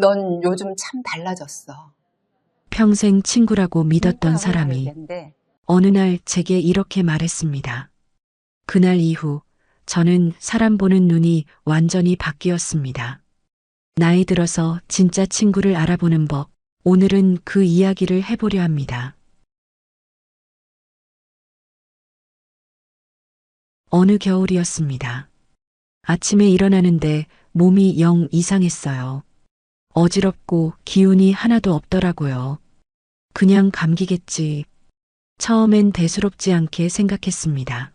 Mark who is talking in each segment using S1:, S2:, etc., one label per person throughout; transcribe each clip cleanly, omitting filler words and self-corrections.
S1: 넌 요즘 참 달라졌어.
S2: 평생 친구라고 믿었던
S1: 누구랑은
S2: 사람이
S1: 다르겠는데.
S2: 어느 날 제게 이렇게 말했습니다. 그날 이후 저는 사람 보는 눈이 완전히 바뀌었습니다. 나이 들어서 진짜 친구를 알아보는 법, 오늘은 그 이야기를 해보려 합니다. 어느 겨울이었습니다. 아침에 일어나는데 몸이 영 이상했어요. 어지럽고 기운이 하나도 없더라고요. 그냥 감기겠지. 처음엔 대수롭지 않게 생각했습니다.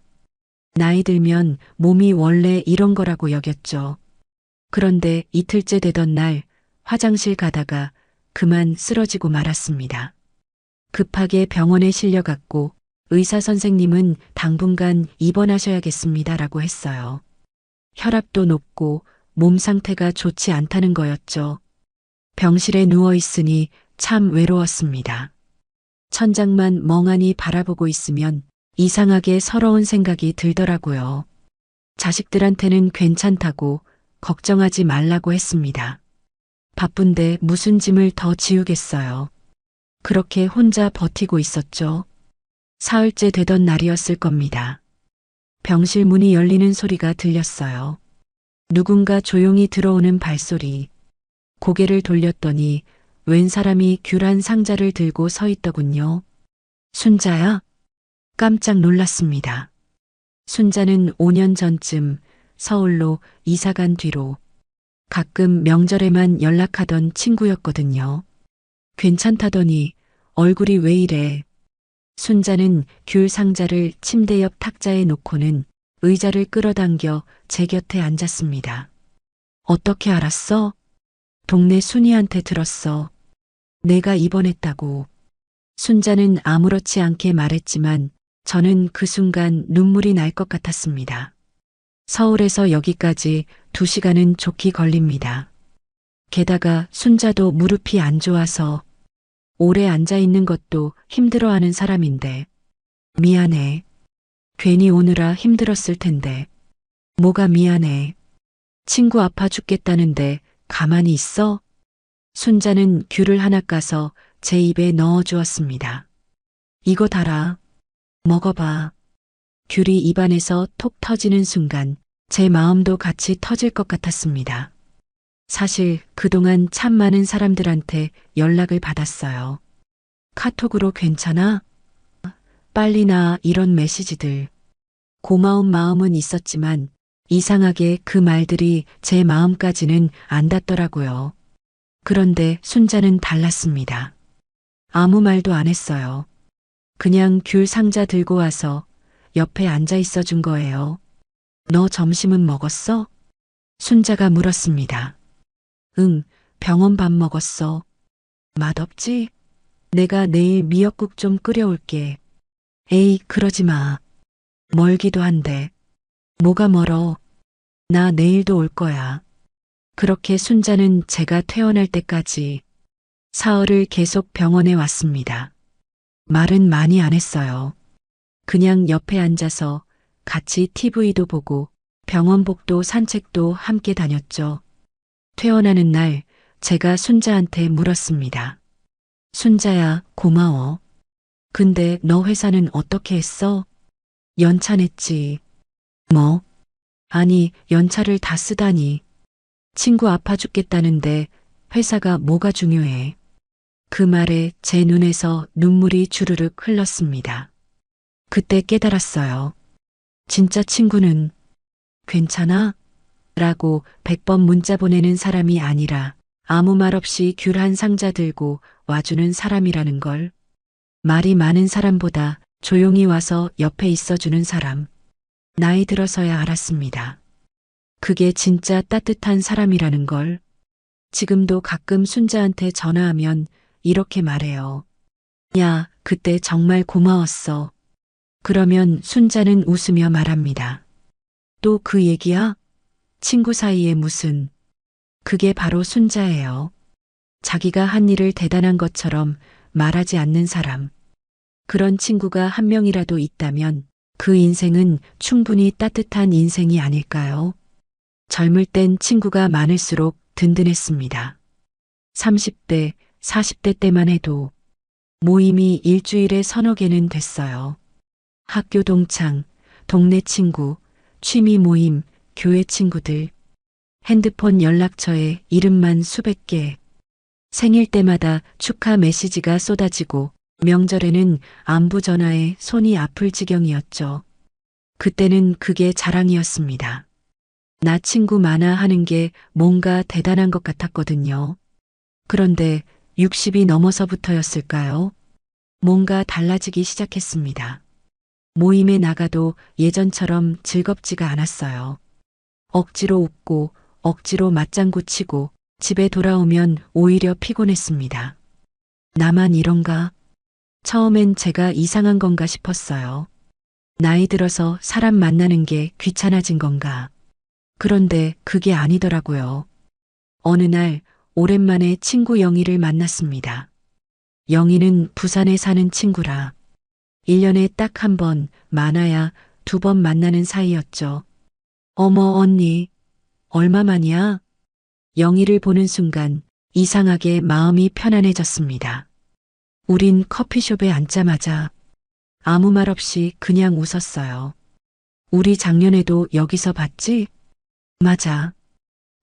S2: 나이 들면 몸이 원래 이런 거라고 여겼죠. 그런데 이틀째 되던 날 화장실 가다가 그만 쓰러지고 말았습니다. 급하게 병원에 실려갔고 의사 선생님은 당분간 입원하셔야겠습니다라고 했어요. 혈압도 높고 몸 상태가 좋지 않다는 거였죠. 병실에 누워 있으니 참 외로웠습니다. 천장만 멍하니 바라보고 있으면 이상하게 서러운 생각이 들더라고요. 자식들한테는 괜찮다고 걱정하지 말라고 했습니다. 바쁜데 무슨 짐을 더 지우겠어요. 그렇게 혼자 버티고 있었죠. 사흘째 되던 날이었을 겁니다. 병실 문이 열리는 소리가 들렸어요. 누군가 조용히 들어오는 발소리. 고개를 돌렸더니 웬 사람이 귤한 상자를 들고 서 있더군요. 순자야? 깜짝 놀랐습니다. 순자는 5년 전쯤 서울로 이사간 뒤로 가끔 명절에만 연락하던 친구였거든요. 괜찮다더니 얼굴이 왜 이래? 순자는 귤 상자를 침대 옆 탁자에 놓고는 의자를 끌어당겨 제 곁에 앉았습니다. 어떻게 알았어? 동네 순이한테 들었어. 내가 입원했다고. 순자는 아무렇지 않게 말했지만 저는 그 순간 눈물이 날 것 같았습니다. 서울에서 여기까지 2시간은 좋게 걸립니다. 게다가 순자도 무릎이 안 좋아서 오래 앉아 있는 것도 힘들어하는 사람인데 미안해. 괜히 오느라 힘들었을 텐데. 뭐가 미안해. 친구 아파 죽겠다는데 가만히 있어? 순자는 귤을 하나 까서 제 입에 넣어 주었습니다. 이거 달아. 먹어봐. 귤이 입안에서 톡 터지는 순간 제 마음도 같이 터질 것 같았습니다. 사실 그동안 참 많은 사람들한테 연락을 받았어요. 카톡으로 괜찮아? 빨리 나 이런 메시지들. 고마운 마음은 있었지만 이상하게 그 말들이 제 마음까지는 안 닿더라고요. 그런데 순자는 달랐습니다. 아무 말도 안 했어요. 그냥 귤 상자 들고 와서 옆에 앉아 있어 준 거예요. 너 점심은 먹었어? 순자가 물었습니다. 응, 병원 밥 먹었어. 맛없지? 내가 내일 미역국 좀 끓여올게. 에이, 그러지 마. 멀기도 한데. 뭐가 멀어? 나 내일도 올 거야. 그렇게 순자는 제가 퇴원할 때까지 사흘을 계속 병원에 왔습니다. 말은 많이 안 했어요. 그냥 옆에 앉아서 같이 TV도 보고 병원복도 산책도 함께 다녔죠. 퇴원하는 날 제가 순자한테 물었습니다. 순자야, 고마워. 근데 너 회사는 어떻게 했어? 연차 냈지. 뭐? 아니, 연차를 다 쓰다니. 친구 아파 죽겠다는데 회사가 뭐가 중요해. 그 말에 제 눈에서 눈물이 주르륵 흘렀습니다. 그때 깨달았어요. 진짜 친구는 괜찮아? 라고 100번 문자 보내는 사람이 아니라 아무 말 없이 귤 한 상자 들고 와주는 사람이라는 걸. 말이 많은 사람보다 조용히 와서 옆에 있어주는 사람. 나이 들어서야 알았습니다. 그게 진짜 따뜻한 사람이라는 걸. 지금도 가끔 순자한테 전화하면 이렇게 말해요. 야, 그때 정말 고마웠어. 그러면 순자는 웃으며 말합니다. 또 그 얘기야? 친구 사이에 무슨. 그게 바로 순자예요. 자기가 한 일을 대단한 것처럼 말하지 않는 사람. 그런 친구가 한 명이라도 있다면 그 인생은 충분히 따뜻한 인생이 아닐까요? 젊을 땐 친구가 많을수록 든든했습니다. 30대, 40대 때만 해도 모임이 일주일에 서너 개는 됐어요. 학교 동창, 동네 친구, 취미 모임, 교회 친구들, 핸드폰 연락처에 이름만 수백 개. 생일 때마다 축하 메시지가 쏟아지고 명절에는 안부 전화에 손이 아플 지경이었죠. 그때는 그게 자랑이었습니다. 나 친구 많아 하는 게 뭔가 대단한 것 같았거든요. 그런데 60이 넘어서부터였을까요? 뭔가 달라지기 시작했습니다. 모임에 나가도 예전처럼 즐겁지가 않았어요. 억지로 웃고 억지로 맞장구 치고 집에 돌아오면 오히려 피곤했습니다. 나만 이런가? 처음엔 제가 이상한 건가 싶었어요. 나이 들어서 사람 만나는 게 귀찮아진 건가? 그런데 그게 아니더라고요. 어느 날 오랜만에 친구 영희를 만났습니다. 영희는 부산에 사는 친구라 1년에 딱 한 번, 많아야 2번 만나는 사이였죠. 어머 언니, 얼마만이야? 영희를 보는 순간 이상하게 마음이 편안해졌습니다. 우린 커피숍에 앉자마자 아무 말 없이 그냥 웃었어요. 우리 작년에도 여기서 봤지? 맞아.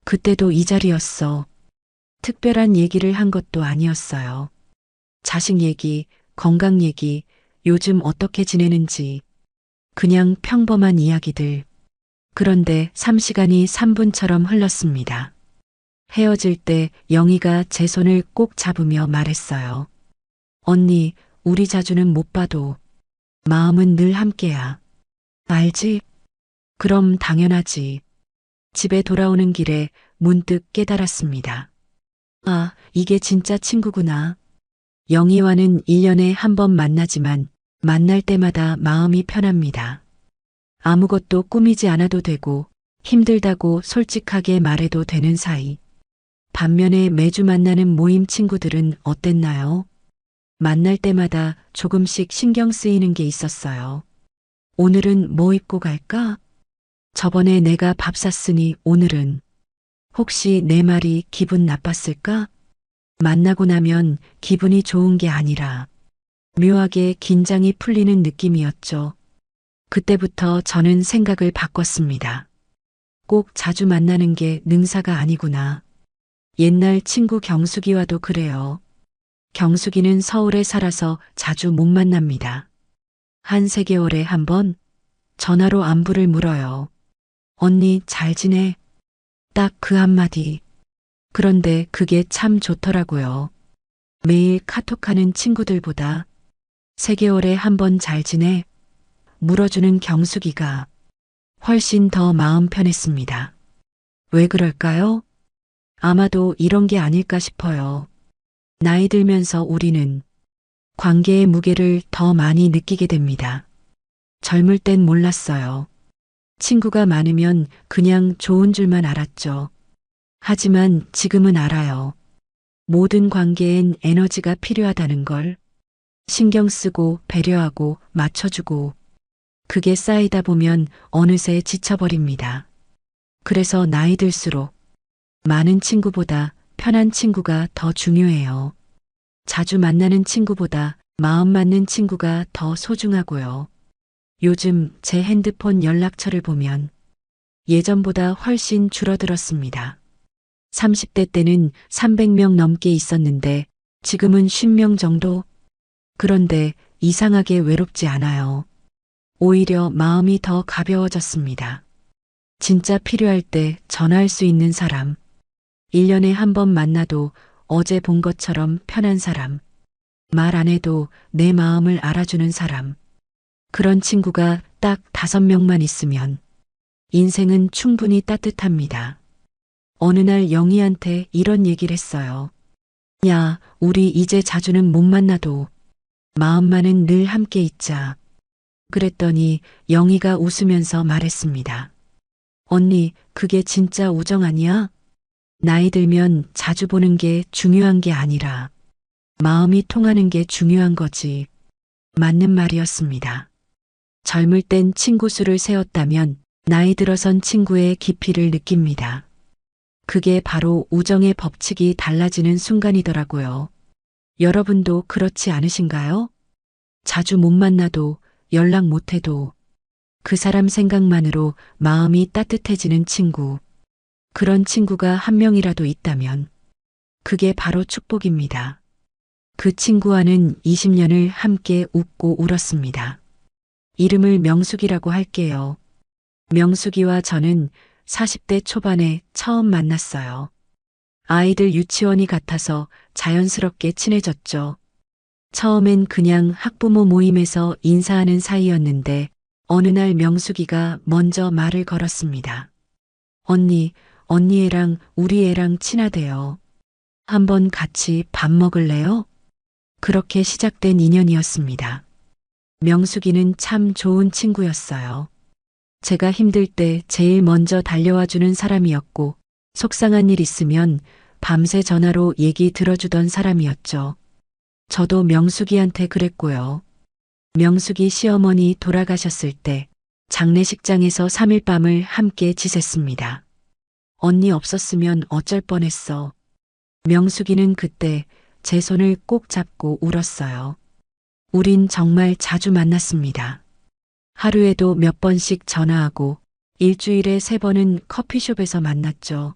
S2: 그때도 이 자리였어. 특별한 얘기를 한 것도 아니었어요. 자식 얘기, 건강 얘기, 요즘 어떻게 지내는지. 그냥 평범한 이야기들. 그런데 3시간이 3분처럼 흘렀습니다. 헤어질 때 영희가 제 손을 꼭 잡으며 말했어요. 언니, 우리 자주는 못 봐도 마음은 늘 함께야. 알지? 그럼 당연하지. 집에 돌아오는 길에 문득 깨달았습니다. 아, 이게 진짜 친구구나. 영희와는 1년에 한 번 만나지만 만날 때마다 마음이 편합니다. 아무것도 꾸미지 않아도 되고 힘들다고 솔직하게 말해도 되는 사이. 반면에 매주 만나는 모임 친구들은 어땠나요? 만날 때마다 조금씩 신경 쓰이는 게 있었어요. 오늘은 뭐 입고 갈까? 저번에 내가 밥 샀으니 오늘은. 혹시 내 말이 기분 나빴을까? 만나고 나면 기분이 좋은 게 아니라 묘하게 긴장이 풀리는 느낌이었죠. 그때부터 저는 생각을 바꿨습니다. 꼭 자주 만나는 게 능사가 아니구나. 옛날 친구 경숙이와도 그래요. 경숙이는 서울에 살아서 자주 못 만납니다. 한 3개월에 한 번 전화로 안부를 물어요. 언니 잘 지내? 딱 그 한마디. 그런데 그게 참 좋더라고요. 매일 카톡하는 친구들보다 3개월에 한 번 잘 지내? 물어주는 경숙이가 훨씬 더 마음 편했습니다. 왜 그럴까요? 아마도 이런 게 아닐까 싶어요. 나이 들면서 우리는 관계의 무게를 더 많이 느끼게 됩니다. 젊을 땐 몰랐어요. 친구가 많으면 그냥 좋은 줄만 알았죠. 하지만 지금은 알아요. 모든 관계엔 에너지가 필요하다는 걸. 신경 쓰고 배려하고 맞춰주고 그게 쌓이다 보면 어느새 지쳐버립니다. 그래서 나이 들수록 많은 친구보다 편한 친구가 더 중요해요. 자주 만나는 친구보다 마음 맞는 친구가 더 소중하고요. 요즘 제 핸드폰 연락처를 보면 예전보다 훨씬 줄어들었습니다. 30대 때는 300명 넘게 있었는데 지금은 50명 정도? 그런데 이상하게 외롭지 않아요. 오히려 마음이 더 가벼워졌습니다. 진짜 필요할 때 전화할 수 있는 사람. 1년에 한 번 만나도 어제 본 것처럼 편한 사람. 말 안 해도 내 마음을 알아주는 사람. 그런 친구가 딱 5명만 있으면 인생은 충분히 따뜻합니다. 어느 날 영희한테 이런 얘기를 했어요. 야, 우리 이제 자주는 못 만나도 마음만은 늘 함께 있자. 그랬더니 영희가 웃으면서 말했습니다. 언니, 그게 진짜 우정 아니야? 나이 들면 자주 보는 게 중요한 게 아니라 마음이 통하는 게 중요한 거지. 맞는 말이었습니다. 젊을 땐 친구 수를 세웠다면 나이 들어선 친구의 깊이를 느낍니다. 그게 바로 우정의 법칙이 달라지는 순간이더라고요. 여러분도 그렇지 않으신가요? 자주 못 만나도 연락 못 해도 그 사람 생각만으로 마음이 따뜻해지는 친구. 그런 친구가 한 명이라도 있다면 그게 바로 축복입니다. 그 친구와는 20년을 함께 웃고 울었습니다. 이름을 명숙이라고 할게요. 명숙이와 저는 40대 초반에 처음 만났어요. 아이들 유치원이 같아서 자연스럽게 친해졌죠. 처음엔 그냥 학부모 모임에서 인사하는 사이였는데 어느 날 명숙이가 먼저 말을 걸었습니다. 언니 애랑 우리 애랑 친하대요. 한번 같이 밥 먹을래요? 그렇게 시작된 인연이었습니다. 명숙이는 참 좋은 친구였어요. 제가 힘들 때 제일 먼저 달려와 주는 사람이었고, 속상한 일 있으면 밤새 전화로 얘기 들어주던 사람이었죠. 저도 명숙이한테 그랬고요. 명숙이 시어머니 돌아가셨을 때 장례식장에서 3일 밤을 함께 지샜습니다. 언니 없었으면 어쩔 뻔했어. 명숙이는 그때 제 손을 꼭 잡고 울었어요. 우린 정말 자주 만났습니다. 하루에도 몇 번씩 전화하고 일주일에 3번은 커피숍에서 만났죠.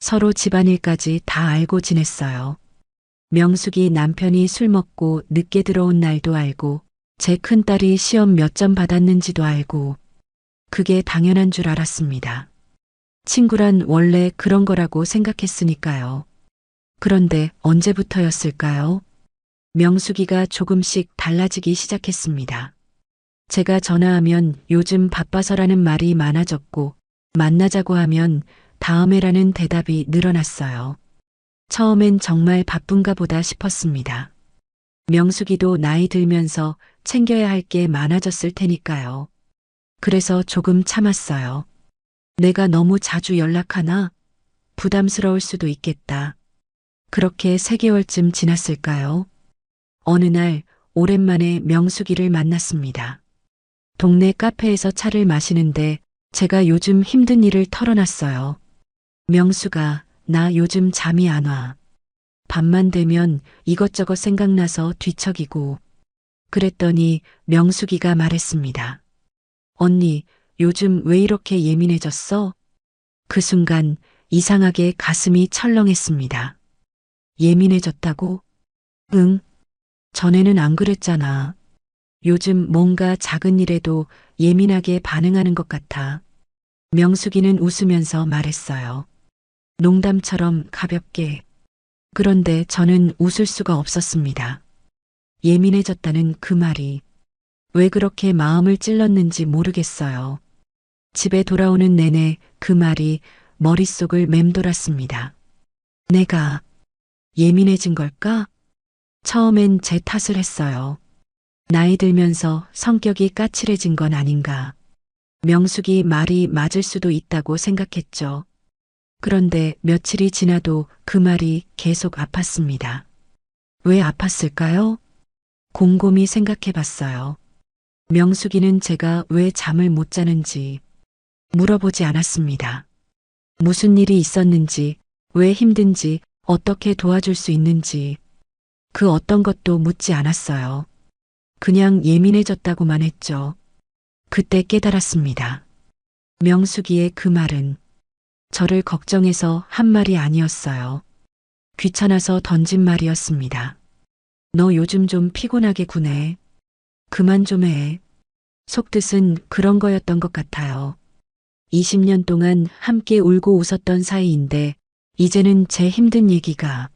S2: 서로 집안일까지 다 알고 지냈어요. 명숙이 남편이 술 먹고 늦게 들어온 날도 알고 제 큰딸이 시험 몇 점 받았는지도 알고 그게 당연한 줄 알았습니다. 친구란 원래 그런 거라고 생각했으니까요. 그런데 언제부터였을까요? 명숙이가 조금씩 달라지기 시작했습니다. 제가 전화하면 요즘 바빠서라는 말이 많아졌고 만나자고 하면 다음에라는 대답이 늘어났어요. 처음엔 정말 바쁜가 보다 싶었습니다. 명숙이도 나이 들면서 챙겨야 할 게 많아졌을 테니까요. 그래서 조금 참았어요. 내가 너무 자주 연락하나? 부담스러울 수도 있겠다. 그렇게 3개월쯤 지났을까요? 어느 날 오랜만에 명숙이를 만났습니다. 동네 카페에서 차를 마시는데 제가 요즘 힘든 일을 털어놨어요. 명숙아, 나 요즘 잠이 안 와. 밤만 되면 이것저것 생각나서 뒤척이고. 그랬더니 명숙이가 말했습니다. 언니, 요즘 왜 이렇게 예민해졌어? 그 순간 이상하게 가슴이 철렁했습니다. 예민해졌다고? 응. 전에는 안 그랬잖아. 요즘 뭔가 작은 일에도 예민하게 반응하는 것 같아. 명숙이는 웃으면서 말했어요. 농담처럼 가볍게. 그런데 저는 웃을 수가 없었습니다. 예민해졌다는 그 말이 왜 그렇게 마음을 찔렀는지 모르겠어요. 집에 돌아오는 내내 그 말이 머릿속을 맴돌았습니다. 내가 예민해진 걸까? 처음엔 제 탓을 했어요. 나이 들면서 성격이 까칠해진 건 아닌가. 명숙이 말이 맞을 수도 있다고 생각했죠. 그런데 며칠이 지나도 그 말이 계속 아팠습니다. 왜 아팠을까요? 곰곰이 생각해 봤어요. 명숙이는 제가 왜 잠을 못 자는지 물어보지 않았습니다. 무슨 일이 있었는지, 왜 힘든지, 어떻게 도와줄 수 있는지 그 어떤 것도 묻지 않았어요. 그냥 예민해졌다고만 했죠. 그때 깨달았습니다. 명숙이의 그 말은 저를 걱정해서 한 말이 아니었어요. 귀찮아서 던진 말이었습니다. 너 요즘 좀 피곤하게 구네. 그만 좀 해. 속뜻은 그런 거였던 것 같아요. 20년 동안 함께 울고 웃었던 사이인데 이제는 제 힘든 얘기가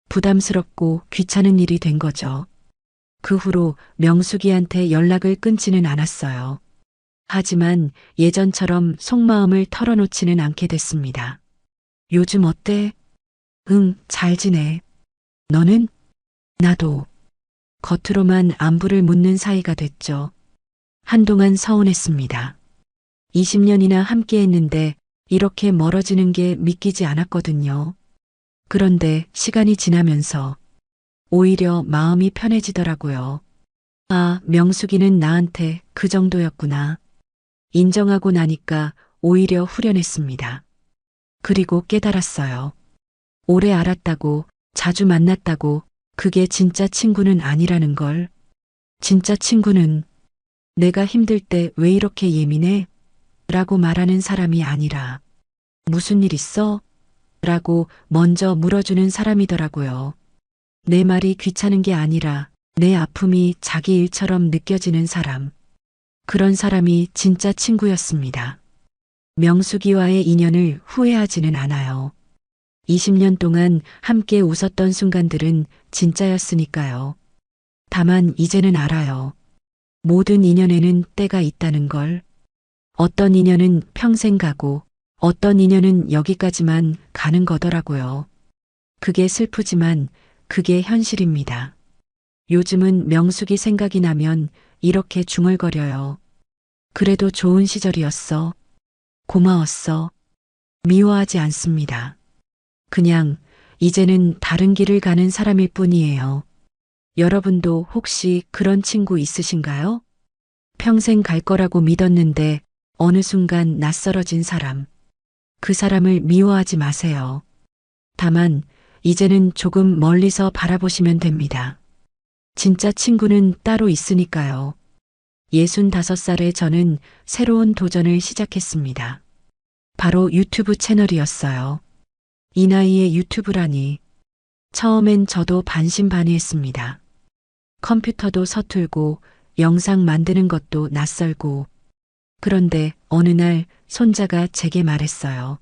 S2: 부담스럽고 귀찮은 일이 된 거죠. 그 후로 명숙이한테 연락을 끊지는 않았어요. 하지만 예전처럼 속마음을 털어놓지는 않게 됐습니다. 요즘 어때? 응, 잘 지내. 너는? 나도. 겉으로만 안부를 묻는 사이가 됐죠. 한동안 서운했습니다. 20년이나 함께 했는데 이렇게 멀어지는 게 믿기지 않았거든요. 그런데 시간이 지나면서 오히려 마음이 편해지더라고요. 아, 명숙이는 나한테 그 정도였구나. 인정하고 나니까 오히려 후련했습니다. 그리고 깨달았어요. 오래 알았다고, 자주 만났다고, 그게 진짜 친구는 아니라는 걸. 진짜 친구는 내가 힘들 때 왜 이렇게 예민해? 라고 말하는 사람이 아니라 무슨 일 있어? 라고 먼저 물어주는 사람이더라고요. 내 말이 귀찮은 게 아니라 내 아픔이 자기 일처럼 느껴지는 사람. 그런 사람이 진짜 친구였습니다. 명숙이와의 인연을 후회하지는 않아요. 20년 동안 함께 웃었던 순간들은 진짜였으니까요. 다만 이제는 알아요. 모든 인연에는 때가 있다는 걸. 어떤 인연은 평생 가고 어떤 인연은 여기까지만 가는 거더라고요. 그게 슬프지만 그게 현실입니다. 요즘은 명숙이 생각이 나면 이렇게 중얼거려요. 그래도 좋은 시절이었어. 고마웠어. 미워하지 않습니다. 그냥 이제는 다른 길을 가는 사람일 뿐이에요. 여러분도 혹시 그런 친구 있으신가요? 평생 갈 거라고 믿었는데 어느 순간 낯설어진 사람. 그 사람을 미워하지 마세요. 다만 이제는 조금 멀리서 바라보시면 됩니다. 진짜 친구는 따로 있으니까요. 65살에 저는 새로운 도전을 시작했습니다. 바로 유튜브 채널이었어요. 이 나이에 유튜브라니. 처음엔 저도 반신반의했습니다. 컴퓨터도 서툴고 영상 만드는 것도 낯설고. 그런데 어느 날 손자가 제게 말했어요.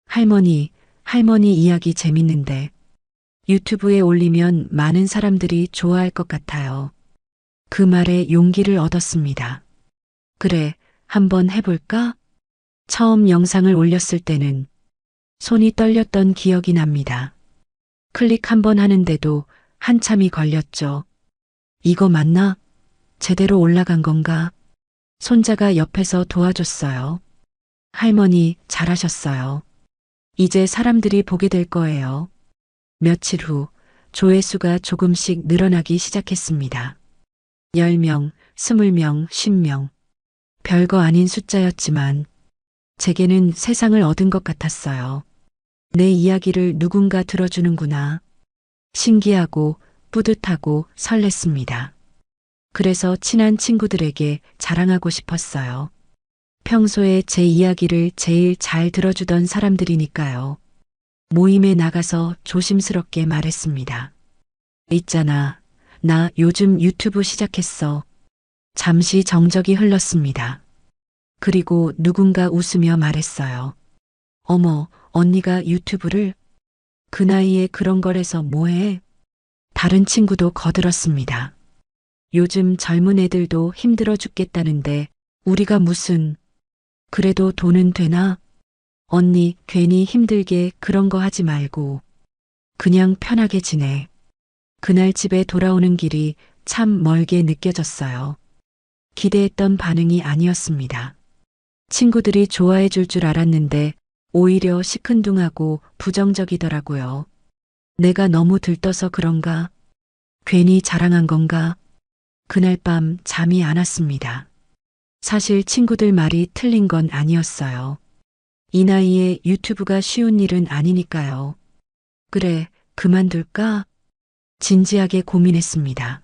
S2: 할머니 이야기 재밌는데 유튜브에 올리면 많은 사람들이 좋아할 것 같아요. 그 말에 용기를 얻었습니다. 그래, 한번 해볼까? 처음 영상을 올렸을 때는 손이 떨렸던 기억이 납니다. 클릭 한번 하는데도 한참이 걸렸죠. 이거 맞나? 제대로 올라간 건가? 손자가 옆에서 도와줬어요. 할머니, 잘하셨어요. 이제 사람들이 보게 될 거예요. 며칠 후 조회수가 조금씩 늘어나기 시작했습니다. 10명, 20명, 10명. 별거 아닌 숫자였지만 제게는 세상을 얻은 것 같았어요. 내 이야기를 누군가 들어주는구나. 신기하고 뿌듯하고 설렜습니다. 그래서 친한 친구들에게 자랑하고 싶었어요. 평소에 제 이야기를 제일 잘 들어주던 사람들이니까요. 모임에 나가서 조심스럽게 말했습니다. 있잖아, 나 요즘 유튜브 시작했어. 잠시 정적이 흘렀습니다. 그리고 누군가 웃으며 말했어요. 어머, 언니가 유튜브를? 그 나이에 그런 걸 해서 뭐해? 다른 친구도 거들었습니다. 요즘 젊은 애들도 힘들어 죽겠다는데 우리가 무슨. 그래도 돈은 되나? 언니 괜히 힘들게 그런 거 하지 말고 그냥 편하게 지내. 그날 집에 돌아오는 길이 참 멀게 느껴졌어요. 기대했던 반응이 아니었습니다. 친구들이 좋아해 줄 줄 알았는데 오히려 시큰둥하고 부정적이더라고요. 내가 너무 들떠서 그런가? 괜히 자랑한 건가? 그날 밤 잠이 안 왔습니다. 사실 친구들 말이 틀린 건 아니었어요. 이 나이에 유튜브가 쉬운 일은 아니니까요. 그래, 그만둘까? 진지하게 고민했습니다.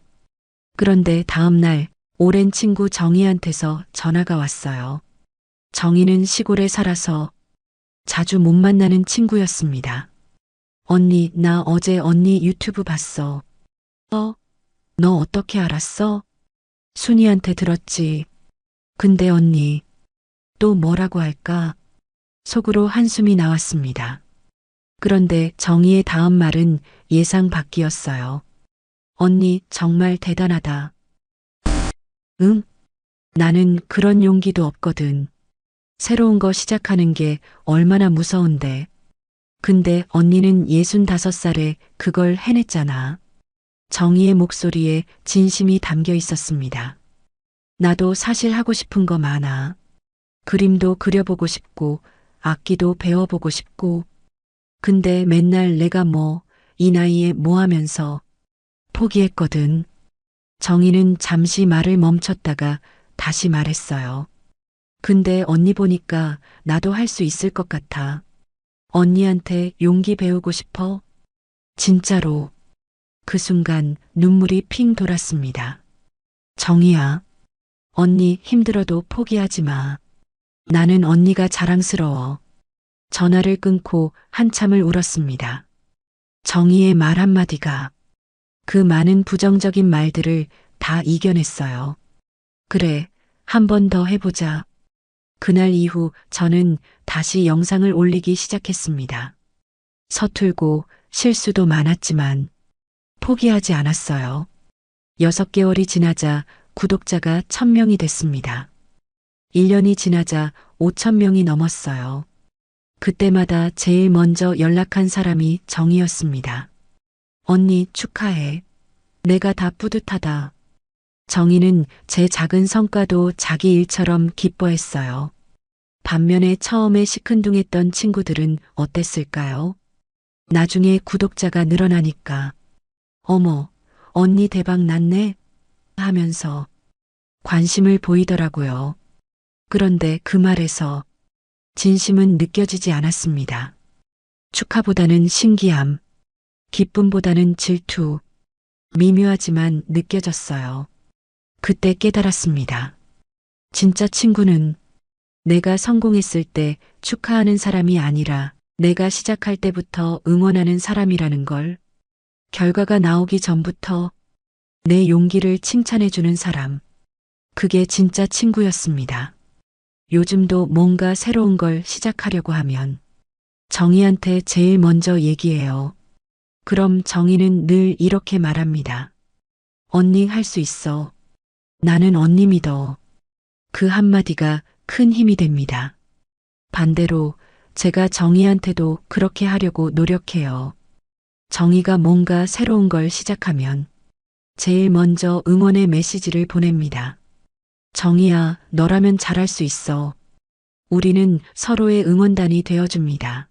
S2: 그런데 다음 날 오랜 친구 정희한테서 전화가 왔어요. 정희는 시골에 살아서 자주 못 만나는 친구였습니다. 언니, 나 어제 언니 유튜브 봤어. 너 어떻게 알았어? 순이한테 들었지. 근데 언니, 또 뭐라고 할까? 속으로 한숨이 나왔습니다. 그런데 정희의 다음 말은 예상 밖이었어요. 언니, 정말 대단하다. 응? 나는 그런 용기도 없거든. 새로운 거 시작하는 게 얼마나 무서운데. 근데 언니는 65살에 그걸 해냈잖아. 정희의 목소리에 진심이 담겨 있었습니다. 나도 사실 하고 싶은 거 많아. 그림도 그려보고 싶고, 악기도 배워보고 싶고. 근데 맨날 내가 이 나이에 뭐 하면서 포기했거든. 정희는 잠시 말을 멈췄다가 다시 말했어요. 근데 언니 보니까 나도 할 수 있을 것 같아. 언니한테 용기 배우고 싶어? 진짜로. 그 순간 눈물이 핑 돌았습니다. 정희야, 언니 힘들어도 포기하지 마. 나는 언니가 자랑스러워. 전화를 끊고 한참을 울었습니다. 정희의 말 한마디가 그 많은 부정적인 말들을 다 이겨냈어요. 그래, 한 번 더 해보자. 그날 이후 저는 다시 영상을 올리기 시작했습니다. 서툴고 실수도 많았지만 포기하지 않았어요. 6개월이 지나자 구독자가 1000명이 됐습니다. 1년이 지나자 5000명이 넘었어요. 그때마다 제일 먼저 연락한 사람이 정희였습니다. 언니 축하해. 내가 다 뿌듯하다. 정희는 제 작은 성과도 자기 일처럼 기뻐했어요. 반면에 처음에 시큰둥했던 친구들은 어땠을까요? 나중에 구독자가 늘어나니까 어머, 언니 대박 났네 하면서 관심을 보이더라고요. 그런데 그 말에서 진심은 느껴지지 않았습니다. 축하보다는 신기함, 기쁨보다는 질투, 미묘하지만 느껴졌어요. 그때 깨달았습니다. 진짜 친구는 내가 성공했을 때 축하하는 사람이 아니라 내가 시작할 때부터 응원하는 사람이라는 걸, 결과가 나오기 전부터 내 용기를 칭찬해주는 사람, 그게 진짜 친구였습니다. 요즘도 뭔가 새로운 걸 시작하려고 하면 정희한테 제일 먼저 얘기해요. 그럼 정희는 늘 이렇게 말합니다. 언니 할 수 있어. 나는 언니 믿어. 그 한마디가 큰 힘이 됩니다. 반대로 제가 정희한테도 그렇게 하려고 노력해요. 정희가 뭔가 새로운 걸 시작하면 제일 먼저 응원의 메시지를 보냅니다. 정희야, 너라면 잘할 수 있어. 우리는 서로의 응원단이 되어줍니다.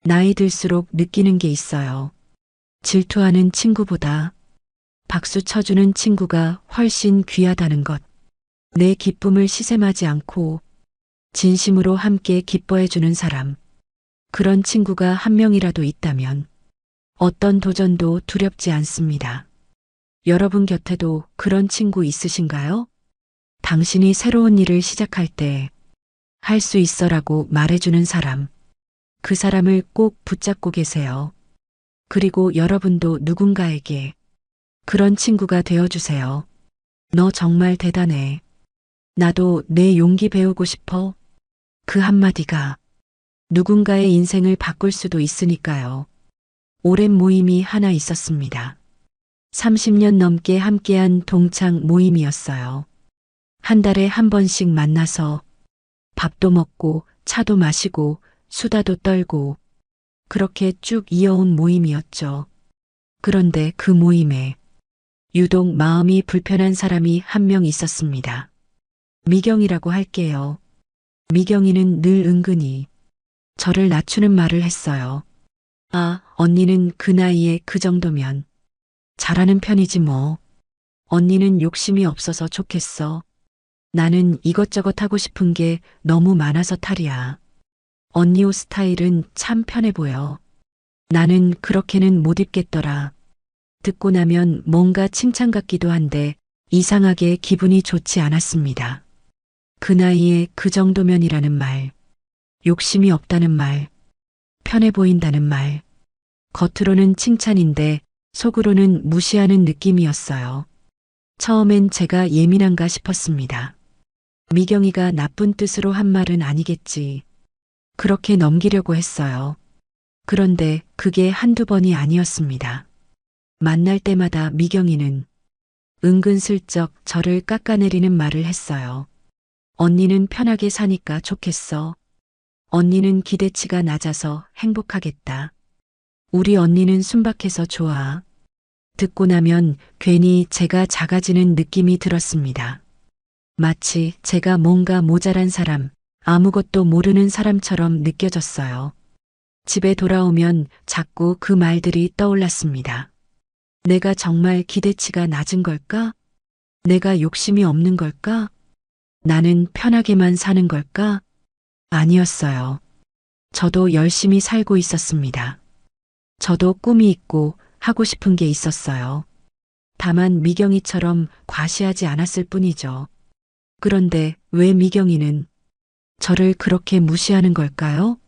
S2: 나이 들수록 느끼는 게 있어요. 질투하는 친구보다 박수 쳐주는 친구가 훨씬 귀하다는 것. 내 기쁨을 시샘하지 않고 진심으로 함께 기뻐해주는 사람. 그런 친구가 한 명이라도 있다면 어떤 도전도 두렵지 않습니다. 여러분 곁에도 그런 친구 있으신가요? 당신이 새로운 일을 시작할 때 할 수 있어라고 말해주는 사람. 그 사람을 꼭 붙잡고 계세요. 그리고 여러분도 누군가에게 그런 친구가 되어주세요. 너 정말 대단해. 나도 내 용기 배우고 싶어. 그 한마디가 누군가의 인생을 바꿀 수도 있으니까요. 오랜 모임이 하나 있었습니다. 30년 넘게 함께한 동창 모임이었어요. 한 달에 한 번씩 만나서 밥도 먹고 차도 마시고 수다도 떨고 그렇게 쭉 이어온 모임이었죠. 그런데 그 모임에 유독 마음이 불편한 사람이 한 명 있었습니다. 미경이라고 할게요. 미경이는 늘 은근히 저를 낮추는 말을 했어요. 아, 언니는 그 나이에 그 정도면 잘하는 편이지 뭐. 언니는 욕심이 없어서 좋겠어. 나는 이것저것 하고 싶은 게 너무 많아서 탈이야. 언니 옷 스타일은 참 편해 보여. 나는 그렇게는 못 입겠더라. 듣고 나면 뭔가 칭찬 같기도 한데 이상하게 기분이 좋지 않았습니다. 그 나이에 그 정도면이라는 말, 욕심이 없다는 말, 편해 보인다는 말, 겉으로는 칭찬인데 속으로는 무시하는 느낌이었어요. 처음엔 제가 예민한가 싶었습니다. 미경이가 나쁜 뜻으로 한 말은 아니겠지. 그렇게 넘기려고 했어요. 그런데 그게 한두 번이 아니었습니다. 만날 때마다 미경이는 은근슬쩍 저를 깎아내리는 말을 했어요. 언니는 편하게 사니까 좋겠어. 언니는 기대치가 낮아서 행복하겠다. 우리 언니는 순박해서 좋아. 듣고 나면 괜히 제가 작아지는 느낌이 들었습니다. 마치 제가 뭔가 모자란 사람, 아무것도 모르는 사람처럼 느껴졌어요. 집에 돌아오면 자꾸 그 말들이 떠올랐습니다. 내가 정말 기대치가 낮은 걸까? 내가 욕심이 없는 걸까? 나는 편하게만 사는 걸까? 아니었어요. 저도 열심히 살고 있었습니다. 저도 꿈이 있고 하고 싶은 게 있었어요. 다만 미경이처럼 과시하지 않았을 뿐이죠. 그런데 왜 미경이는 저를 그렇게 무시하는 걸까요?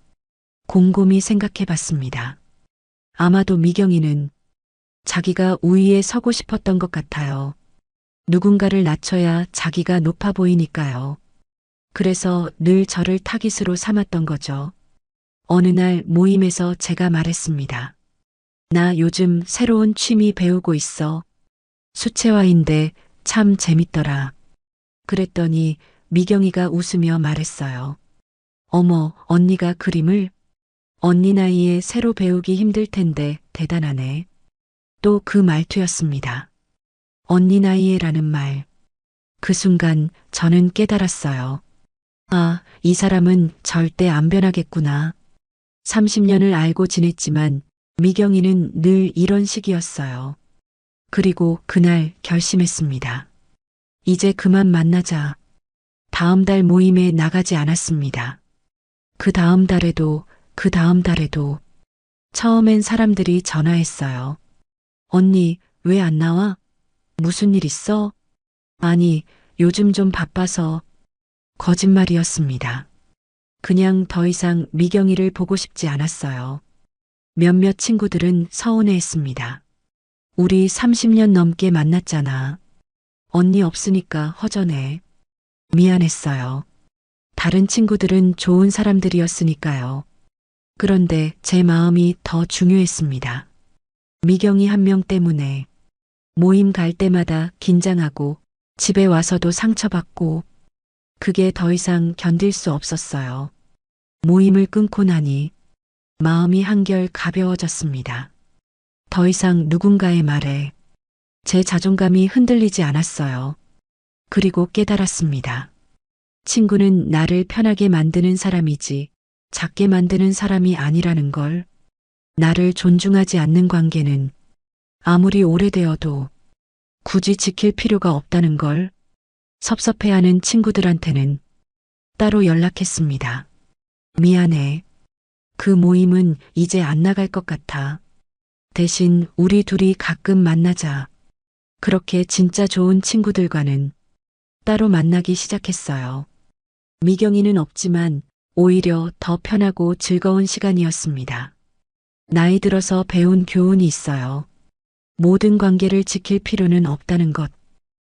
S2: 곰곰이 생각해 봤습니다. 아마도 미경이는 자기가 우위에 서고 싶었던 것 같아요. 누군가를 낮춰야 자기가 높아 보이니까요. 그래서 늘 저를 타깃으로 삼았던 거죠. 어느 날 모임에서 제가 말했습니다. 나 요즘 새로운 취미 배우고 있어. 수채화인데 참 재밌더라. 그랬더니 미경이가 웃으며 말했어요. 어머, 언니가 그림을? 언니 나이에 새로 배우기 힘들 텐데 대단하네. 또 그 말투였습니다. 언니 나이에라는 말. 그 순간 저는 깨달았어요. 아, 이 사람은 절대 안 변하겠구나. 30년을 알고 지냈지만 미경이는 늘 이런 식이었어요. 그리고 그날 결심했습니다. 이제 그만 만나자. 다음 달 모임에 나가지 않았습니다. 그 다음 달에도 그 다음 달에도 처음엔 사람들이 전화했어요. 언니, 왜 안 나와? 무슨 일 있어? 아니, 요즘 좀 바빠서. 거짓말이었습니다. 그냥 더 이상 미경이를 보고 싶지 않았어요. 몇몇 친구들은 서운해했습니다. 우리 30년 넘게 만났잖아. 언니 없으니까 허전해. 미안했어요. 다른 친구들은 좋은 사람들이었으니까요. 그런데 제 마음이 더 중요했습니다. 미경이 한 명 때문에 모임 갈 때마다 긴장하고 집에 와서도 상처받고 그게 더 이상 견딜 수 없었어요. 모임을 끊고 나니 마음이 한결 가벼워졌습니다. 더 이상 누군가의 말에 제 자존감이 흔들리지 않았어요. 그리고 깨달았습니다. 친구는 나를 편하게 만드는 사람이지 작게 만드는 사람이 아니라는 걸. 나를 존중하지 않는 관계는 아무리 오래되어도 굳이 지킬 필요가 없다는 걸. 섭섭해하는 친구들한테는 따로 연락했습니다. 미안해. 그 모임은 이제 안 나갈 것 같아. 대신 우리 둘이 가끔 만나자. 그렇게 진짜 좋은 친구들과는 따로 만나기 시작했어요. 미경이는 없지만 오히려 더 편하고 즐거운 시간이었습니다. 나이 들어서 배운 교훈이 있어요. 모든 관계를 지킬 필요는 없다는 것.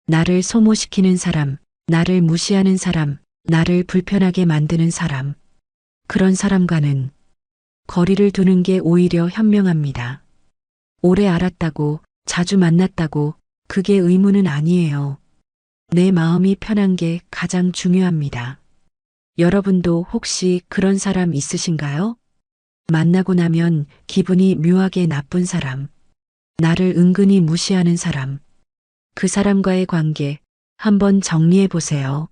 S2: 나를 소모시키는 사람, 나를 무시하는 사람, 나를 불편하게 만드는 사람. 그런 사람과는 거리를 두는 게 오히려 현명합니다. 오래 알았다고, 자주 만났다고, 그게 의무는 아니에요. 내 마음이 편한 게 가장 중요합니다. 여러분도 혹시 그런 사람 있으신가요? 만나고 나면 기분이 묘하게 나쁜 사람, 나를 은근히 무시하는 사람, 그 사람과의 관계 한번 정리해 보세요.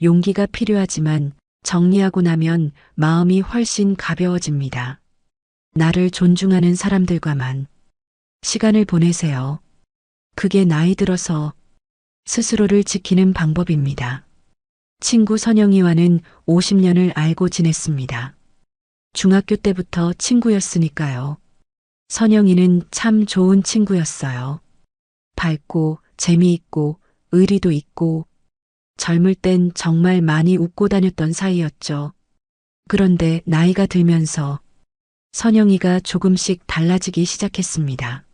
S2: 용기가 필요하지만 정리하고 나면 마음이 훨씬 가벼워집니다. 나를 존중하는 사람들과만 시간을 보내세요. 그게 나이 들어서 스스로를 지키는 방법입니다. 친구 선영이와는 50년을 알고 지냈습니다. 중학교 때부터 친구였으니까요. 선영이는 참 좋은 친구였어요. 밝고 재미있고 의리도 있고 젊을 땐 정말 많이 웃고 다녔던 사이였죠. 그런데 나이가 들면서 선영이가 조금씩 달라지기 시작했습니다.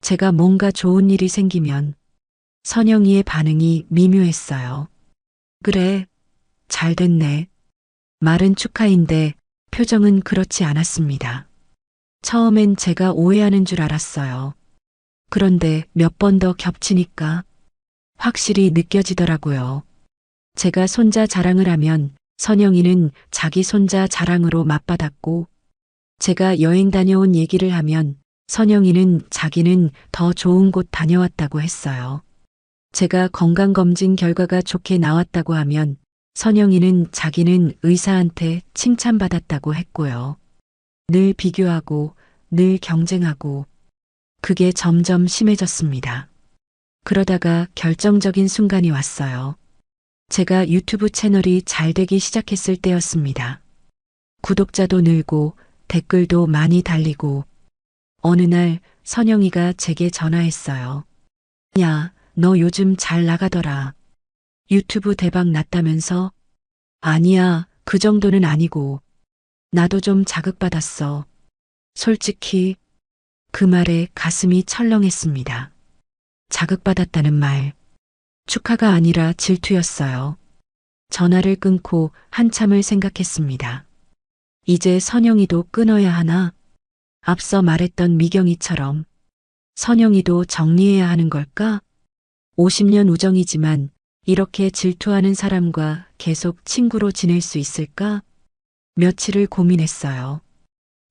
S2: 제가 뭔가 좋은 일이 생기면 선영이의 반응이 미묘했어요. 그래, 잘 됐네. 말은 축하인데 표정은 그렇지 않았습니다. 처음엔 제가 오해하는 줄 알았어요. 그런데 몇 번 더 겹치니까 확실히 느껴지더라고요. 제가 손자 자랑을 하면 선영이는 자기 손자 자랑으로 맞받았고, 제가 여행 다녀온 얘기를 하면 선영이는 자기는 더 좋은 곳 다녀왔다고 했어요. 제가 건강검진 결과가 좋게 나왔다고 하면 선영이는 자기는 의사한테 칭찬받았다고 했고요. 늘 비교하고 늘 경쟁하고 그게 점점 심해졌습니다. 그러다가 결정적인 순간이 왔어요. 제가 유튜브 채널이 잘 되기 시작했을 때였습니다. 구독자도 늘고 댓글도 많이 달리고 어느 날 선영이가 제게 전화했어요. 야, 너 요즘 잘 나가더라. 유튜브 대박 났다면서? 아니야, 그 정도는 아니고. 나도 좀 자극받았어. 솔직히 그 말에 가슴이 철렁했습니다. 자극받았다는 말. 축하가 아니라 질투였어요. 전화를 끊고 한참을 생각했습니다. 이제 선영이도 끊어야 하나? 앞서 말했던 미경이처럼 선영이도 정리해야 하는 걸까? 50년 우정이지만 이렇게 질투하는 사람과 계속 친구로 지낼 수 있을까? 며칠을 고민했어요.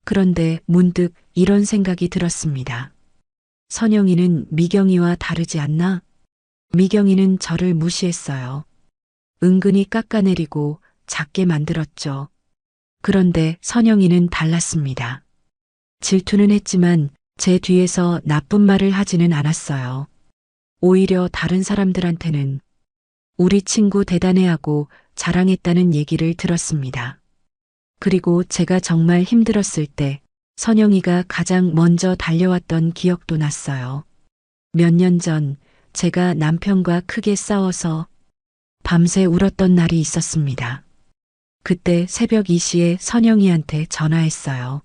S2: 그런데 문득 이런 생각이 들었습니다. 선영이는 미경이와 다르지 않나? 미경이는 저를 무시했어요. 은근히 깎아내리고 작게 만들었죠. 그런데 선영이는 달랐습니다. 질투는 했지만 제 뒤에서 나쁜 말을 하지는 않았어요. 오히려 다른 사람들한테는 우리 친구 대단해하고 자랑했다는 얘기를 들었습니다. 그리고 제가 정말 힘들었을 때 선영이가 가장 먼저 달려왔던 기억도 났어요. 몇 년 전 제가 남편과 크게 싸워서 밤새 울었던 날이 있었습니다. 그때 새벽 2시에 선영이한테 전화했어요.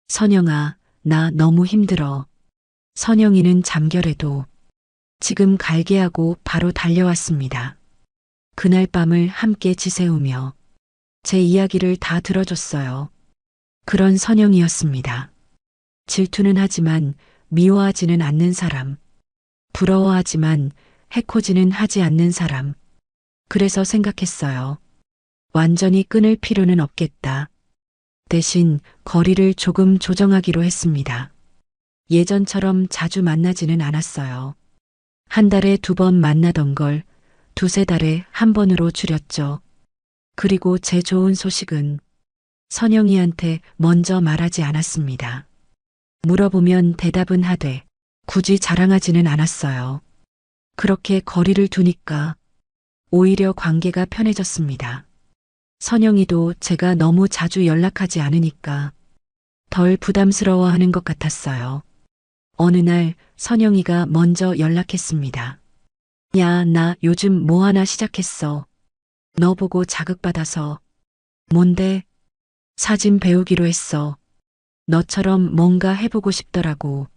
S2: 선영아, 나 너무 힘들어. 선영이는 잠결에도 지금 갈게 하고 바로 달려왔습니다. 그날 밤을 함께 지새우며 제 이야기를 다 들어줬어요. 그런 선영이었습니다. 질투는 하지만 미워하지는 않는 사람. 부러워하지만 해코지는 하지 않는 사람. 그래서 생각했어요. 완전히 끊을 필요는 없겠다. 대신 거리를 조금 조정하기로 했습니다. 예전처럼 자주 만나지는 않았어요. 한 달에 2번 만나던 걸 2~3달에 1번으로 줄였죠. 그리고 제 좋은 소식은 선영이한테 먼저 말하지 않았습니다. 물어보면 대답은 하되 굳이 자랑하지는 않았어요. 그렇게 거리를 두니까 오히려 관계가 편해졌습니다. 선영이도 제가 너무 자주 연락하지 않으니까 덜 부담스러워하는 것 같았어요. 어느 날 선영이가 먼저 연락했습니다. 야, 나 요즘 뭐 하나 시작했어. 너 보고 자극받아서. 뭔데? 사진 배우기로 했어. 너처럼 뭔가 해보고 싶더라고.